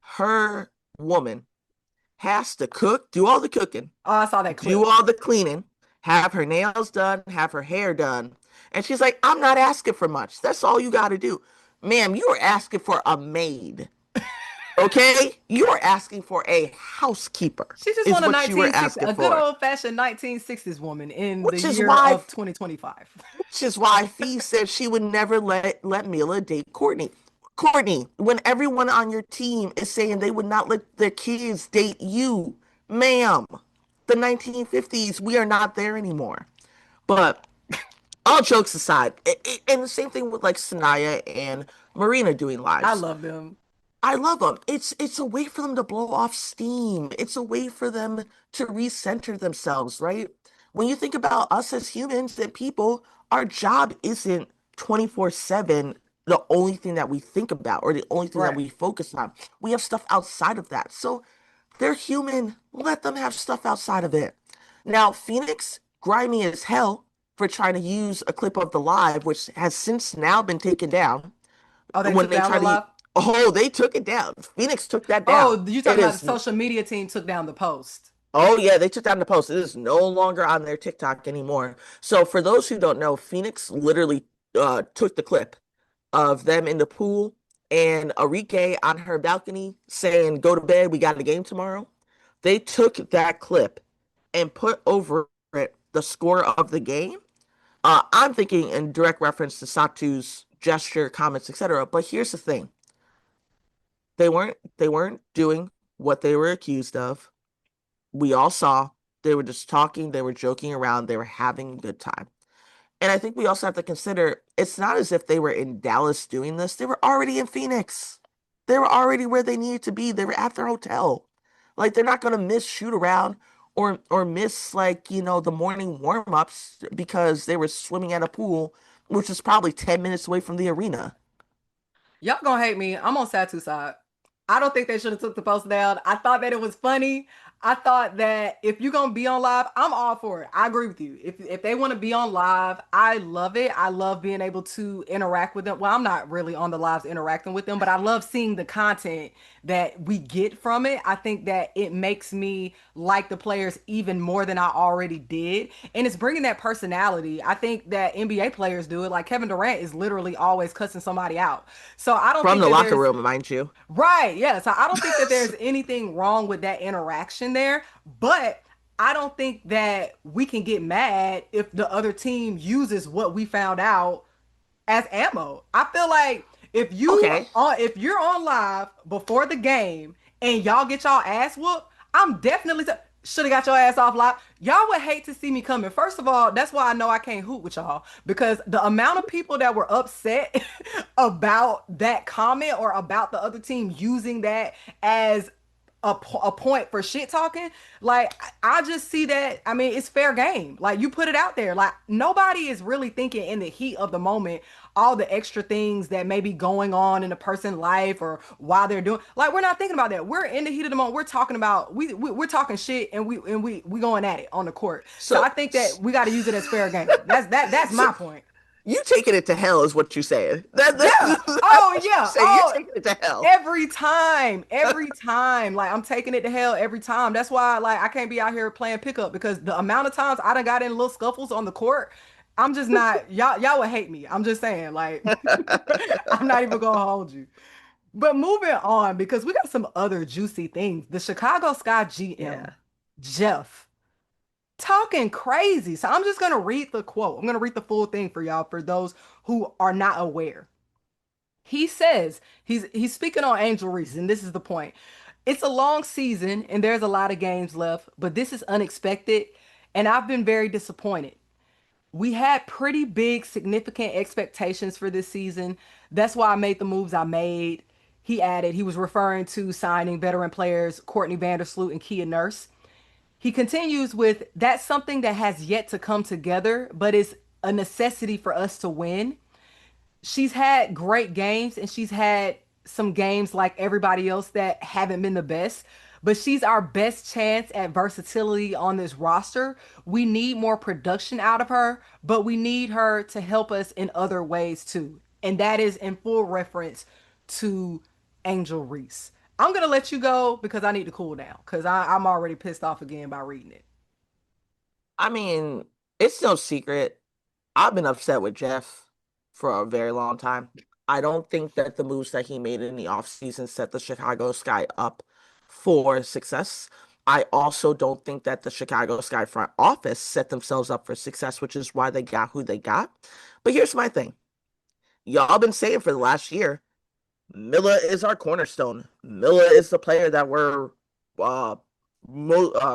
her woman has to cook, do all the cooking, Oh, I saw that do clip. all the cleaning, have her nails done, have her hair done, and she's like, I'm not asking for much. That's all you got to do. Ma'am, you are asking for a maid. Okay? You are asking for a housekeeper, She just is want a what you were 1960, asking a good for. old fashioned 1960s woman in the Which is year why of 2025. which is why Fee said she would never let Mila date Courtney. Courtney, when everyone on your team is saying they would not let their kids date you, ma'am, the 1950s, we are not there anymore. But all jokes aside, and the same thing with like Sanaya and Marina doing I lives. love them. I love them. It's a way for them to blow off steam. It's a way for them to recenter themselves, right? When you think about us as humans and people, our job isn't 24/7 the only thing that we think about or the only thing that Right. we focus on. We have stuff outside of that. So they're human. Let them have stuff outside of it. Now, Phoenix, grimy as hell for trying to use a clip of the live, which has since now been taken down Oh, they when took they down try the to live? oh, they took it down. Phoenix took that down. Oh, you It talking about the is social media team took down the post. oh yeah, they took down the post. It is no longer on their TikTok anymore. So for those who don't know, Phoenix literally took the clip of them in the pool and Arike on her balcony saying, "Go to bed, we got a game tomorrow." They took that clip and put over it the score of the game. I'm thinking in direct reference to Satu's gesture, comments, etc. But here's the thing: they weren't doing what they were accused of. We all saw they were just talking, they were joking around, they were having a good time. And I think we also have to consider it's not as if they were in Dallas doing this. They were already in Phoenix. They were already where they needed to be. They were at their hotel. Like they're not gonna miss shoot around or miss like, the morning warm-ups because they were swimming at a pool, which is probably 10 minutes away from the arena. Y'all gonna hate me. I'm on Satu's side. I don't think they should have took the post down. I thought that it was funny. I thought that if you're gonna be on live, I'm all for it. I agree with you. If they want to be on live, I love it. I love being able to interact with them. Well, I'm not really on the lives interacting with them, but I love seeing the content that we get from it. I think that it makes me like the players even more than I already did. And it's bringing that personality. I think that NBA players do it. Like Kevin Durant is literally always cussing somebody out. So I don't From think the that locker there's room, mind you. right. Yeah. So I don't think that there's anything wrong with that interaction in there, but I don't think that we can get mad if the other team uses what we found out as ammo. I feel like Okay. if you're on live before the game and y'all get y'all ass whooped, I'm definitely should have got your ass off live. Y'all would hate to see me coming. First of all, that's why I know I can't hoot with y'all because the amount of people that were upset about that comment or about the other team using that as a point for shit talking. Like I just see that. I mean, it's fair game. Like you put it out there. Like nobody is really thinking in the heat of the moment all the extra things that may be going on in a person's life or while they're doing. Like we're not thinking about that. We're in the heat of the moment. We're talking about we're talking shit and we going at it on the court. So So, I think that we got to use it as fair game. That's so my point. you taking it to hell is what you're saying. Yeah. That's Oh what you're yeah. saying. You're Oh, taking it to hell. every time. Like I'm taking it to hell every time. That's why like I can't be out here playing pickup because the amount of times I done got in little scuffles on the court, I'm just not y'all would hate me. I'm just saying, like I'm not even gonna hold you. But moving on because we got some other juicy things. The Chicago Sky GM, Yeah. Jeff, talking crazy. So I'm just gonna read the quote. I'm gonna read the full thing for y'all for those who are not aware. He says he's speaking on Angel Reese, and this is the point. It's a long season and there's a lot of games left, but this is unexpected, and I've been very disappointed. We had pretty big, significant expectations for this season. That's why I made the moves I made. He added, he was referring to signing veteran players Courtney Vandersloot and Kia Nurse. He continues with, that's something that has yet to come together, but it's a necessity for us to win. She's had great games and she's had some games like everybody else that haven't been the best, but she's our best chance at versatility on this roster. We need more production out of her, but we need her to help us in other ways too. And that is in full reference to Angel Reese. I'm going to let you go because I need to cool down because I'm already pissed off again by reading it. I mean, it's no secret. I've been upset with Jeff for a very long time. I don't think that the moves that he made in the offseason set the Chicago Sky up for success. I also don't think that the Chicago Sky front office set themselves up for success, which is why they got who they got. But here's my thing. Y'all been saying for the last year, Milla is our cornerstone. Milla is the player that we're uh,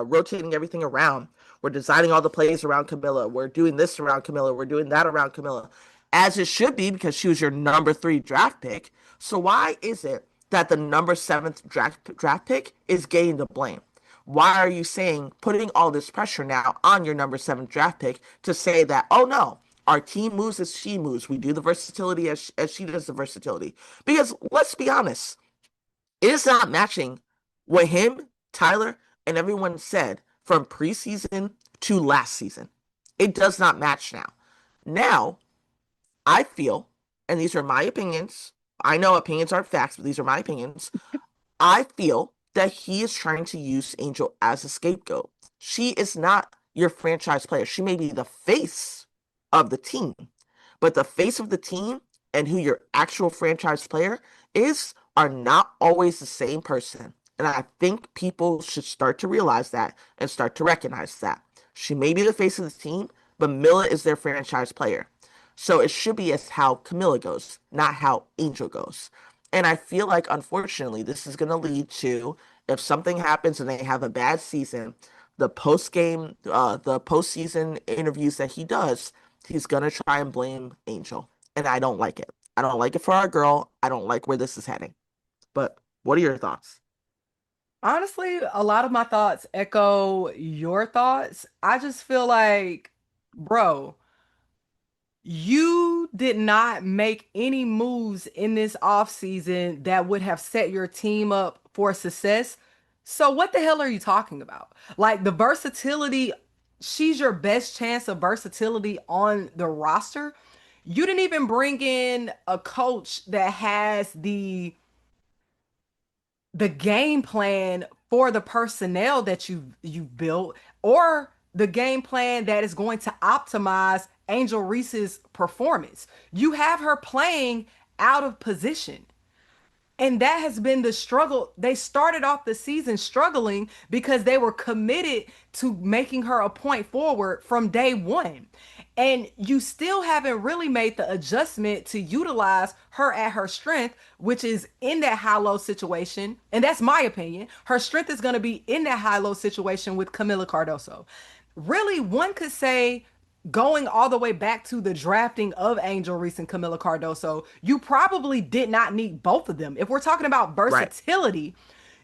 rotating everything around. We're designing all the plays around Camilla. We're doing this around Camilla. We're doing that around Camilla. As it should be because she was your number 3 draft pick. So why is it that the number 7th draft pick is getting the blame? Why are you saying putting all this pressure now on your number 7 draft pick to say that, oh no, our team moves as she moves. We do the versatility as she does the versatility. Because let's be honest, it is not matching what him, Tyler, and everyone said from preseason to last season. It does not match now. Now, I feel, and these are my opinions. I know opinions aren't facts, but these are my opinions. I feel that he is trying to use Angel as a scapegoat. She is not your franchise player. She may be the face of the team, but the face of the team and who your actual franchise player is are not always the same person. And I think people should start to realize that and start to recognize that. She may be the face of the team, but Milla is their franchise player. So it should be as how Camilla goes, not how Angel goes. And I feel like, unfortunately, this is going to lead to if something happens and they have a bad season, the postseason interviews that he does, he's going to try and blame Angel. And I don't like it. I don't like it for our girl. I don't like where this is heading. But what are your thoughts? Honestly, a lot of my thoughts echo your thoughts. I just feel like, bro, you did not make any moves in this offseason that would have set your team up for success. So what the hell are you talking about? Like the versatility, she's your best chance of versatility on the roster. You didn't even bring in a coach that has the game plan for the personnel that you've built or the game plan that is going to optimize Angel Reese's performance. You have her playing out of position. And that has been the struggle. They started off the season struggling because they were committed to making her a point forward from day one. And you still haven't really made the adjustment to utilize her at her strength, which is in that high-low situation. And that's my opinion. Her strength is going to be in that high-low situation with Camila Cardoso. Really, one could say going all the way back to the drafting of Angel Reese and Camila Cardoso, you probably did not need both of them. If we're talking about Right. versatility,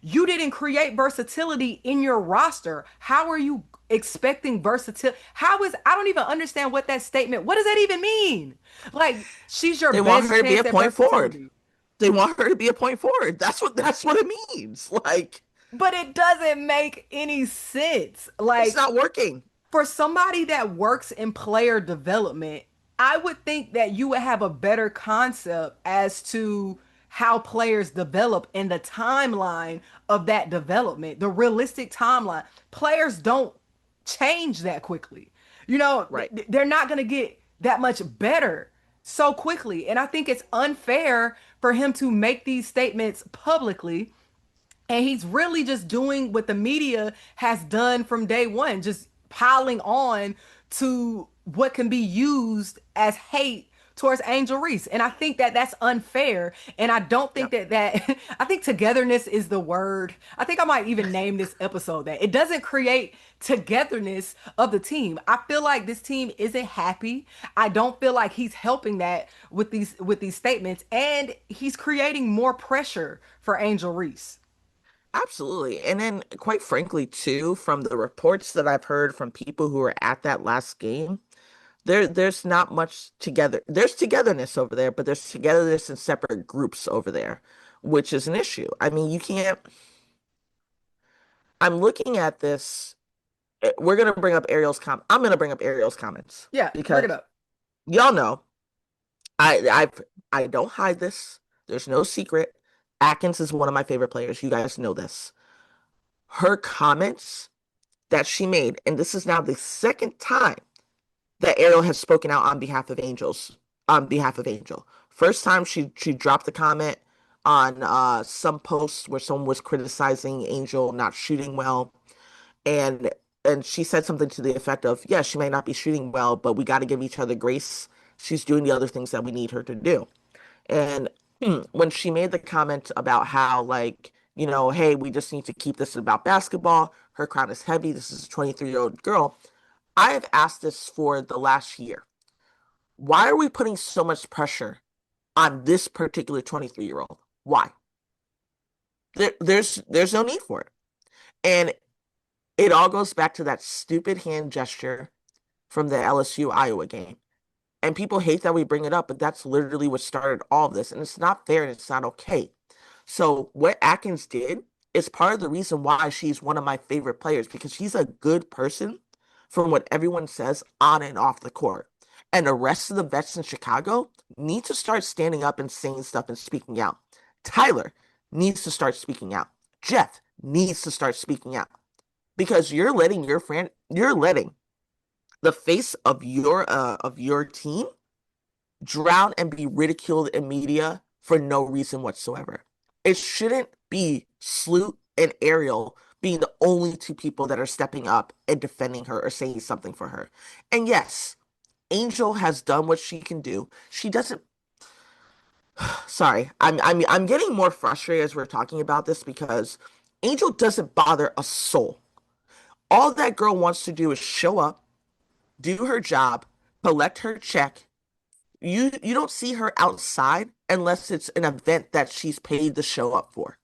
you didn't create versatility in your roster. How are you expecting versatility? How is, I don't even understand what that statement, what does that even mean? Like, she's your They want best her to be chance a at point forward. versatility. They want her to be a point forward. That's what it means. Like, But it doesn't make any sense. it's Like, not working. for somebody that works in player development, I would think that you would have a better concept as to how players develop and the timeline of that development, the realistic timeline. Players don't change that quickly. You know, Right. they're not going to get that much better so quickly. And I think it's unfair for him to make these statements publicly, and he's really just doing what the media has done from day one, just piling on to what can be used as hate towards Angel Reese. And I think that that's unfair. And I don't think Yep. that I think togetherness is the word. I think I might even name this episode that. It doesn't create togetherness of the team. I feel like this team isn't happy. I don't feel like he's helping that with these statements, and he's creating more pressure for Angel Reese. Absolutely. And then, quite frankly, too, from the reports that I've heard from people who were at that last game, there's not much together. There's togetherness over there, but there's togetherness in separate groups over there, which is an issue. I mean, you can't. I'm looking at this. We're gonna bring up Ariel's I'm gonna bring up Ariel's comments Yeah, bring it because up. y'all know I don't hide this. There's no secret. Atkins is one of my favorite players. You guys know this. Her comments that she made, and this is now the second time that Ariel has spoken out on behalf of Angel. First time she dropped a comment on some post where someone was criticizing Angel not shooting well, and she said something to the effect of, yeah, she may not be shooting well, but we got to give each other grace. She's doing the other things that we need her to do. And when she made the comment about how, like, hey, we just need to keep this about basketball, her crown is heavy, this is a 23-year-old girl, I have asked this for the last year. Why are we putting so much pressure on this particular 23-year-old? Why? There's no need for it. And it all goes back to that stupid hand gesture from the LSU Iowa game. And people hate that we bring it up, but that's literally what started all of this. And it's not fair and it's not okay. So what Atkins did is part of the reason why she's one of my favorite players, because she's a good person from what everyone says on and off the court. And the rest of the vets in Chicago need to start standing up and saying stuff and speaking out. Tyler needs to start speaking out. Jeff needs to start speaking out because you're letting the face of your team drown and be ridiculed in media for no reason whatsoever. It shouldn't be Sloot and Ariel being the only two people that are stepping up and defending her or saying something for her. And yes, Angel has done what she can do. She doesn't. Sorry, I'm getting more frustrated as we're talking about this because Angel doesn't bother a soul. All that girl wants to do is show up, do her job, collect her check. You don't see her outside unless it's an event that she's paid to show up for.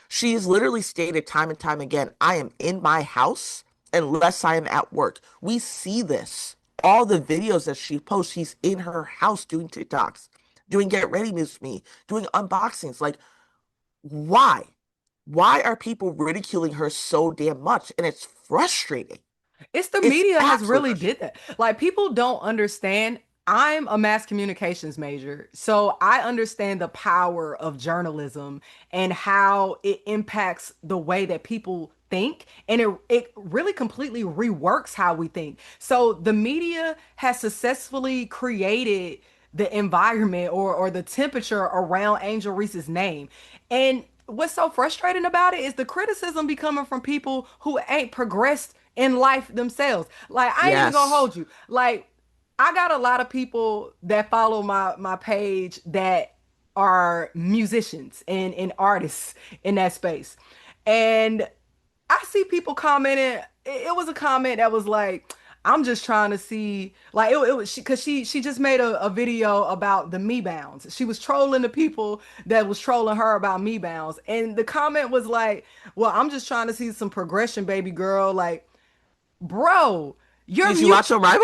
She's literally stated time and time again, I am in my house unless I am at work. We see this. All the videos that she posts, she's in her house doing TikToks, doing Get Ready With Me, doing unboxings. Like, why? Why are people ridiculing her so damn much? And it's frustrating. It's the It's media has absolutely really did frustrating. that. Like, people don't understand. I'm a mass communications major, so I understand the power of journalism and how it impacts the way that people think, and it really completely reworks how we think. So the media has successfully created the environment or the temperature around Angel Reese's name. And what's so frustrating about it is the criticism be coming from people who ain't progressed in life themselves. Like, I ain't even gonna Yes. hold you. Like, I got a lot of people that follow my page that are musicians and artists in that space. And I see people commenting. It was a comment that was like, I'm just trying to see, like it was because she just made a video about the me bounds. She was trolling the people that was trolling her about me bounds, and the comment was like, "Well, I'm just trying to see some progression, baby girl." Like, bro, your Did you watch Unrivaled?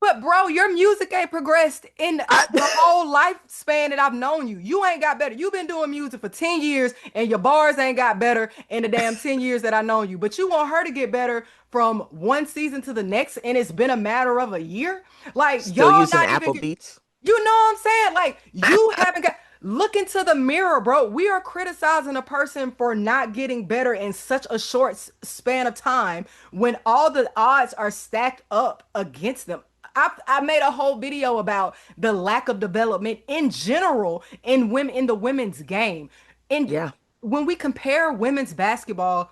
but bro, your music ain't progressed in I, the whole lifespan that I've known you. You ain't got better. You've been doing music for 10 years and your bars ain't got better in the damn 10 years that I known you. But you want her to get better from one season to the next and it's been a matter of a year? Like Still y'all using not even Apple Beats. you know what I'm saying? Like you haven't got look into the mirror, bro. We are criticizing a person for not getting better in such a short span of time when all the odds are stacked up against them. I made a whole video about the lack of development in general in women in the women's game. And Yeah. when we compare women's basketball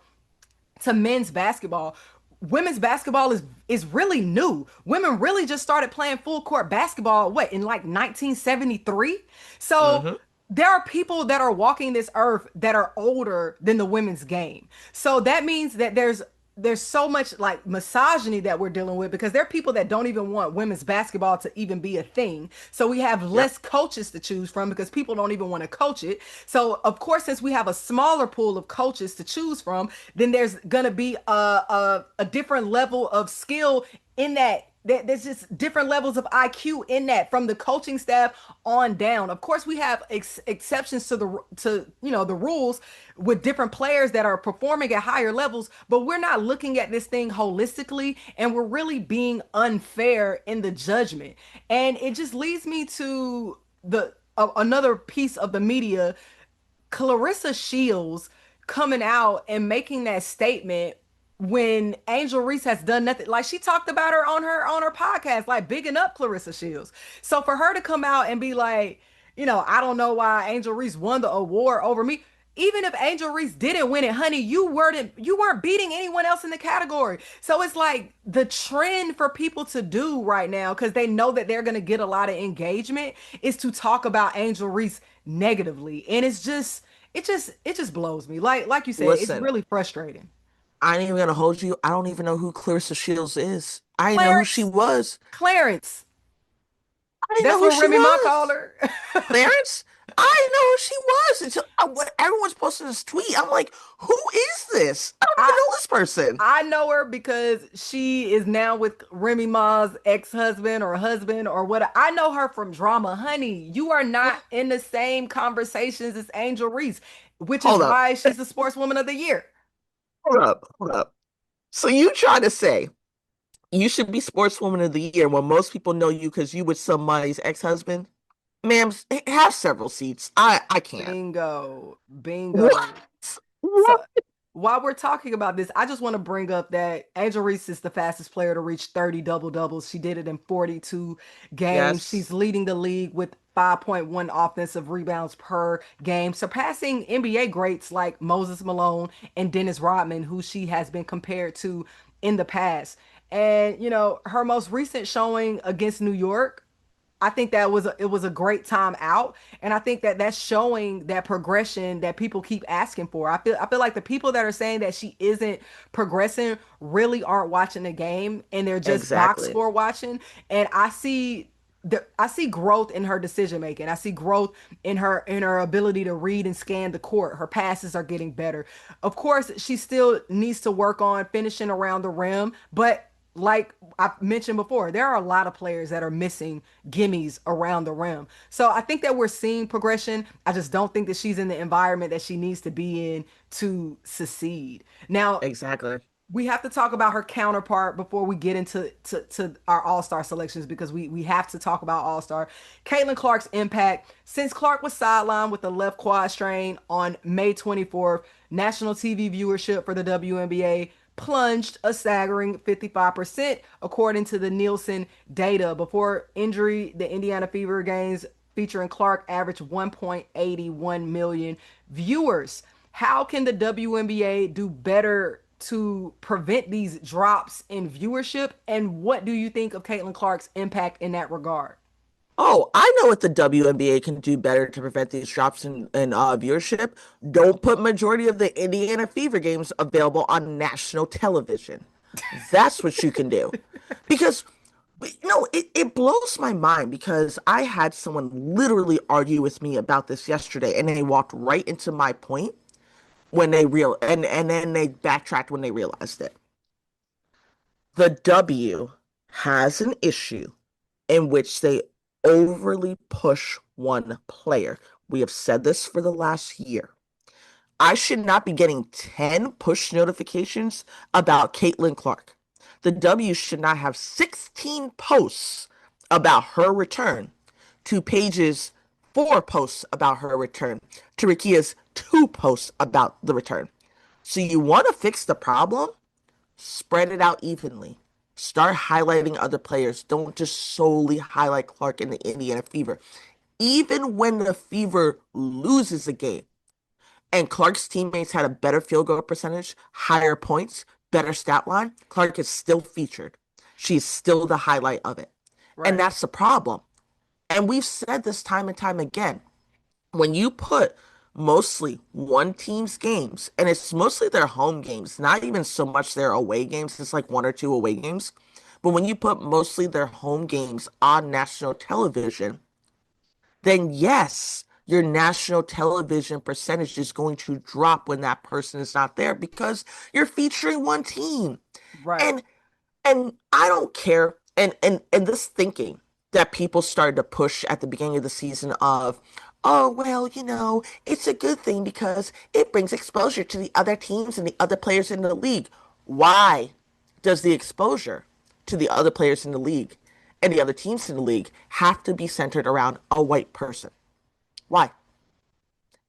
to men's basketball, women's basketball is really new. Women really just started playing full court basketball what in like 1973. So Hmm. there are people that are walking this earth that are older than the women's game. So that means that there's so much like misogyny that we're dealing with because there are people that don't even want women's basketball to even be a thing. So we have Yep. less coaches to choose from because people don't even want to coach it. So of course, since we have a smaller pool of coaches to choose from, then there's gonna be a different level of skill in that. There's just different levels of IQ in that from the coaching staff on down. Of course, we have exceptions to the rules with different players that are performing at higher levels, but we're not looking at this thing holistically, and we're really being unfair in the judgment. And it just leads me to the another piece of the media, Clarissa Shields coming out and making that statement when Angel Reese has done nothing. Like she talked about her on her podcast, like bigging up Clarissa Shields. So for her to come out and be like, I don't know why Angel Reese won the award over me. Even if Angel Reese didn't win it, honey, you weren't beating anyone else in the category. So it's like the trend for people to do right now, because they know that they're gonna get a lot of engagement, is to talk about Angel Reese negatively. And it just blows me. Like you said, it's Listen, really frustrating. I ain't even gonna hold you. I don't even know who Clarissa Shields is. I didn't know who she Clarence, was. Clarence. I didn't know That's who what she Remy Ma called was. her. Clarence? I didn't know who she was until when everyone's posting this tweet. I'm like, who is this? I don't even I know this person. I know her because she is now with Remy Ma's ex-husband or husband or what. I know her from drama. Honey, you are not in the same conversations as Angel Reese, which is Hold up. why she's the sportswoman of the year. Hold up. Hold up. So you try to say you should be sportswoman of the year when most people know you because you with somebody's ex-husband? Ma'am, have several seats. I can't. Bingo. What? Bingo. So What? while we're talking about this, I just want to bring up that Angel Reese is the fastest player to reach 30 double doubles. She did it in 42 games. She's Yes. leading the league with 5.1 offensive rebounds per game, surpassing NBA greats like Moses Malone and Dennis Rodman, who she has been compared to in the past. And, her most recent showing against New York, I think it was a great time out, and I think that that's showing that progression that people keep asking for. I feel like the people that are saying that she isn't progressing really aren't watching the game, and they're just box Exactly. score watching. And I see growth in her decision making. I see growth in her ability to read and scan the court. Her passes are getting better. Of course, she still needs to work on finishing around the rim, but like I mentioned before, there are a lot of players that are missing gimmies around the rim. So I think that we're seeing progression. I just don't think that she's in the environment that she needs to be in to succeed. Now, Exactly. we have to talk about her counterpart before we get into to our All-Star selections because we have to talk about All-Star. Caitlin Clark's impact since Clark was sidelined with the left quad strain on May 24th, national TV viewership for the WNBA plunged a staggering 55%, according to the Nielsen data. Before injury, the Indiana Fever games featuring Clark averaged 1.81 million viewers. How can the WNBA do better to prevent these drops in viewership? And what do you think of Caitlin Clark's impact in that regard? Oh, I know what the WNBA can do better to prevent these drops in viewership. Don't put majority of the Indiana Fever games available on national television. That's what you can do. Because, it blows my mind because I had someone literally argue with me about this yesterday and they walked right into my point when and then they backtracked when they realized it. The W has an issue in which they overly push one player. We have said this for the last year. I should not be getting 10 push notifications about Caitlin Clark. The W should not have 16 posts about her return to Paige's 4 posts about her return to Rakia's 2 posts about the return. So you want to fix the problem? Spread it out evenly. Start highlighting other players. Don't just solely highlight Clark in the Indiana Fever. Even when the Fever loses a game and Clark's teammates had a better field goal percentage, higher points, better stat line, Clark is still featured. She's still the highlight of it. And Right. that's the problem. And we've said this time and time again. When you put mostly one team's games, and it's mostly their home games, not even so much their away games, it's like 1 or 2 away games. But when you put mostly their home games on national television, then yes, your national television percentage is going to drop when that person is not there because you're featuring one team. Right. And and I don't care. And this thinking that people started to push at the beginning of the season of, oh well, it's a good thing because it brings exposure to the other teams and the other players in the league. Why does the exposure to the other players in the league and the other teams in the league have to be centered around a white person? Why?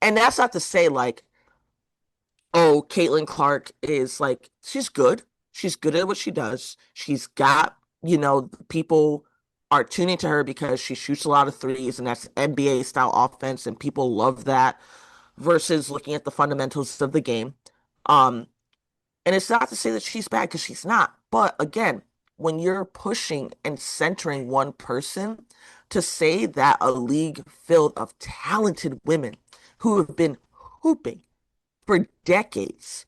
And that's not to say like, oh, Caitlin Clark is like, she's good. She's good at what she does. She's got, people are tuning to her because she shoots a lot of threes and that's NBA style offense and people love that versus looking at the fundamentals of the game. Um, and it's not to say that she's bad because she's not. But again, when you're pushing and centering one person to say that a league filled of talented women who have been hooping for decades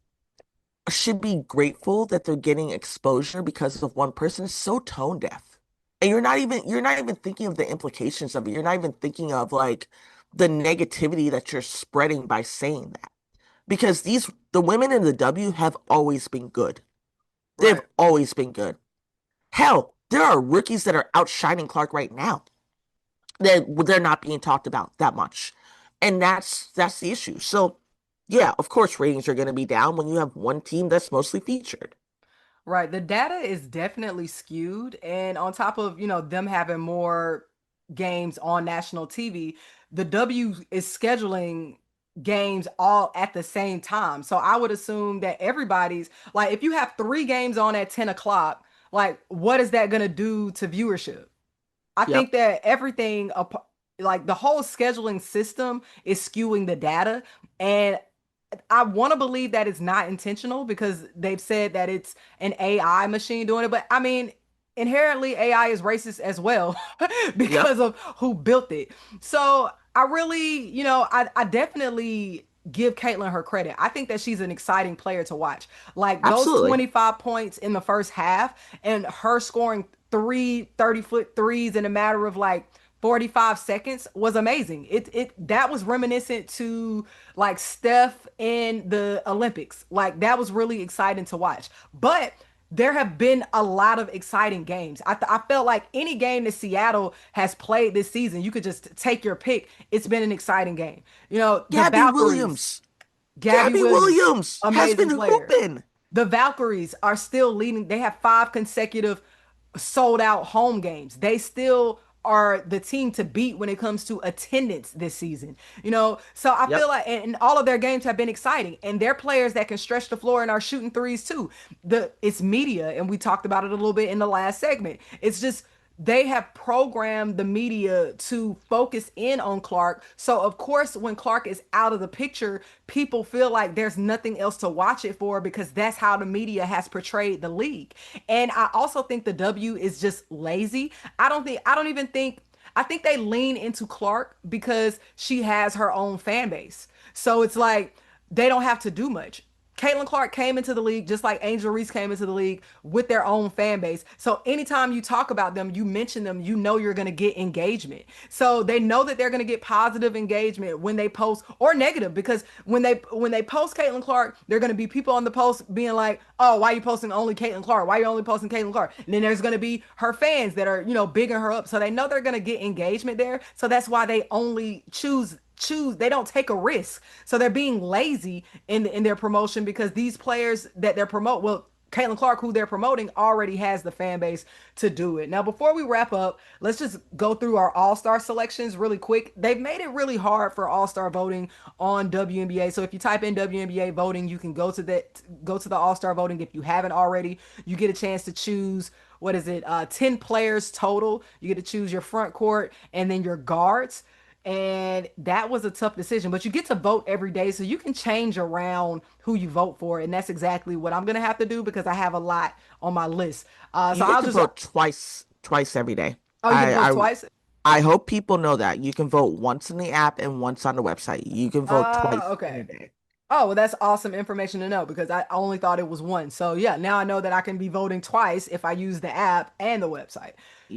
should be grateful that they're getting exposure because of one person is so tone deaf. And you're not even thinking of the implications of it. You're not even thinking of like the negativity that you're spreading by saying that. Because the women in the W have always been good. They've Right. always been good. Hell, there are rookies that are outshining Clark right now. They're not being talked about that much. And that's the issue. So yeah, of course ratings are going to be down when you have one team that's mostly featured. Right. The data is definitely skewed. And on top of, them having more games on national TV, the W is scheduling games all at the same time. So I would assume that everybody's like, if you have 3 games on at 10 o'clock, like, what is that going to do to viewership? I think Yep. that like the whole scheduling system is skewing the data. And I want to believe that it's not intentional because they've said that it's an AI machine doing it. But I mean, inherently, AI is racist as well Yep. because of who built it. So I really, I definitely give Caitlin her credit. I think that she's an exciting player to watch. Like those Absolutely. 25 points in the first half and her scoring 30-foot threes in a matter of like 45 seconds was amazing. It that was reminiscent to like Steph in the Olympics. Like that was really exciting to watch. But there have been a lot of exciting games. I felt like any game that Seattle has played this season, you could just take your pick. It's been an exciting game. The Gabby Valkyries, Williams. Gabby Gabby Williams, Williams has been amazing player. hooping. The Valkyries are still leading. They have 5 consecutive sold out home games. They still are the team to beat when it comes to attendance this season. So I feel Yep. like, and all of their games have been exciting, and they're players that can stretch the floor and are shooting threes too. It's media, and we talked about it a little bit in the last segment. It's just they have programmed the media to focus in on Clark. So, of course, when Clark is out of the picture, people feel like there's nothing else to watch it for because that's how the media has portrayed the league. And I also think the W is just lazy. I don't even think, I think they lean into Clark because she has her own fan base. So it's like they don't have to do much. Caitlin Clark came into the league just like Angel Reese came into the league with their own fan base. So anytime you talk about them, you mention them, you know you're going to get engagement. So they know that they're going to get positive engagement when they post, or negative, because when they post Caitlin Clark, there are going to be people on the post being like, "Oh, why are you posting only Caitlin Clark? Why are you only posting Caitlin Clark?" And then there's going to be her fans that are, bigging her up. So they know they're going to get engagement there. So that's why they only choose, they don't take a risk, so they're being lazy in their promotion, because these players that they're Caitlin Clark, who they're promoting, already has the fan base to do it. Now, before we wrap up, let's just go through our All-Star selections really quick. They've made it really hard for All-Star voting on WNBA. So if you type in WNBA voting, you can go to the All-Star voting. If you haven't already, you get a chance to choose, what is it, 10 players total. You get to choose your front court and then your guards. And that was a tough decision, but you get to vote every day, so you can change around who you vote for, and that's exactly what I'm gonna have to do because I have a lot on my list. So You get I'll to just. vote twice every day. Oh, you get to I vote I twice. I hope people know that. You can vote once in the app and once on the website. You can vote twice in a Okay. day. Oh, well, that's awesome information to know because I only thought it was one. So yeah, now I know that I can be voting twice if I use the app and the website.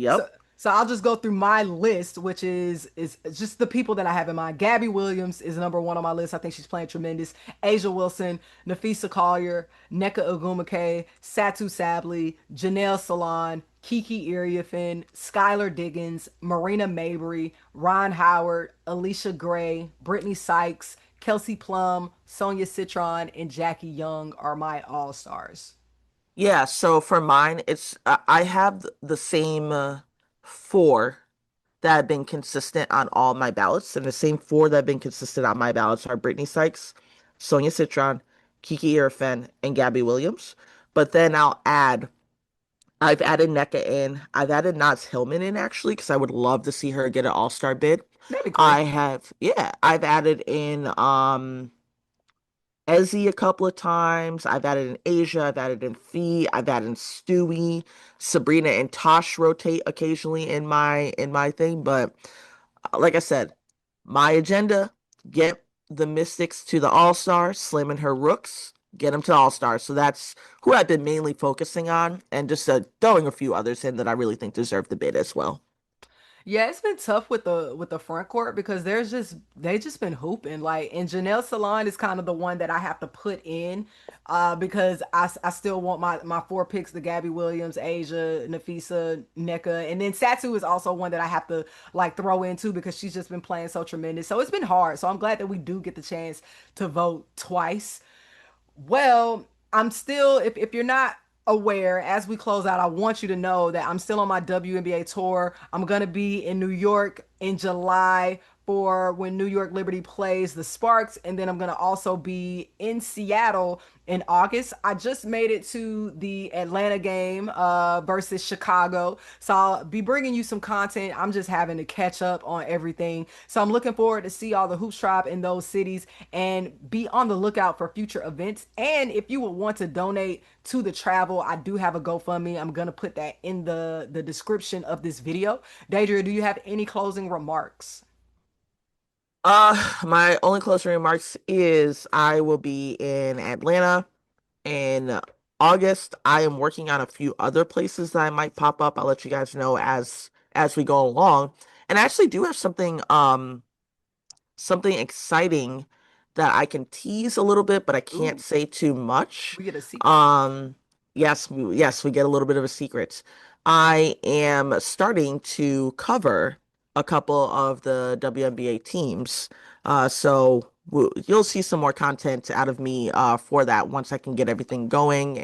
So Yep. so I'll just go through my list, which is just the people that I have in mind. Gabby Williams is number one on my list. I think she's playing tremendous. Asia Wilson, Nafisa Collier, Nneka Ogwumike, Satu Sably, Janelle Salon, Kiki Iriafen, Skylar Diggins, Marina Mabry, Ron Howard, Alicia Gray, Brittany Sykes, Kelsey Plum, Sonia Citron, and Jackie Young are my all stars. Yeah, so for mine, I have the same four that have been consistent on all my ballots, and the same four that have been consistent on my ballots are Brittany Sykes, Sonia Citron, Kiki Irifen, and Gabby Williams. But then I've added NECA in. I've added Naz Hillman in actually because I would love to see her get an All-Star bid. That'd be cool. I've added in Ezzy a couple of times. I've added in Asia. I've added in Fee. I've added in Stewie. Sabrina and Tosh rotate occasionally in my thing, but like I said, my agenda: get the Mystics to the All-Star, Slim and her Rooks, get them to All-Star. So that's who I've been mainly focusing on, and just throwing a few others in that I really think deserve the bid as well. Yeah, it's been tough with the front court because they just been hooping, like, and Janelle Salon is kind of the one that I have to put in because I still want my four picks: the Gabby Williams, Asia, Nafisa, Nneka, and then Satu is also one that I have to like throw in too because she's just been playing so tremendous. So it's been hard. So I'm glad that we do get the chance to vote twice. Well, I'm still, if you're not aware, as we close out, I want you to know that I'm still on my WNBA tour. I'm going to be in New York in July for when New York Liberty plays the Sparks. And then I'm going to also be in Seattle in August. I just made it to the Atlanta game versus Chicago. So I'll be bringing you some content. I'm just having to catch up on everything. So I'm looking forward to see all the Hoops Tribe in those cities and be on the lookout for future events. And if you would want to donate to the travel, I do have a GoFundMe. I'm going to put that in the description of this video. Deidre, do you have any closing remarks? My only closing remarks is I will be in Atlanta in August. I am working on a few other places that I might pop up. I'll let you guys know as we go along. And I actually do have something exciting that I can tease a little bit, but I can't Ooh, say too much. we get a secret. Um, yes, we get a little bit of a secret. I am starting to cover a couple of the WNBA teams. So you'll see some more content out of me for that once I can get everything going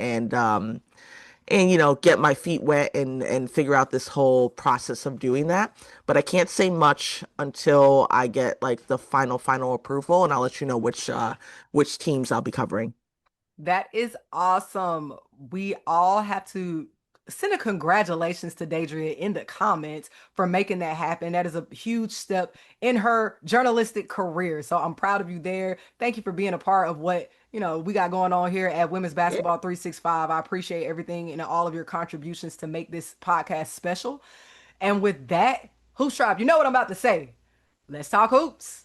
and get my feet wet and figure out this whole process of doing that. But I can't say much until I get like the final approval, and I'll let you know which teams I'll be covering. That is awesome. We all have to send a congratulations to Deidria in the comments for making that happen. That is a huge step in her journalistic career. So I'm proud of you there. Thank you for being a part of what, we got going on here at Women's Yeah. Basketball 365. I appreciate everything and all of your contributions to make this podcast special. And with that, Hoops Tribe, you know what I'm about to say. Let's talk hoops.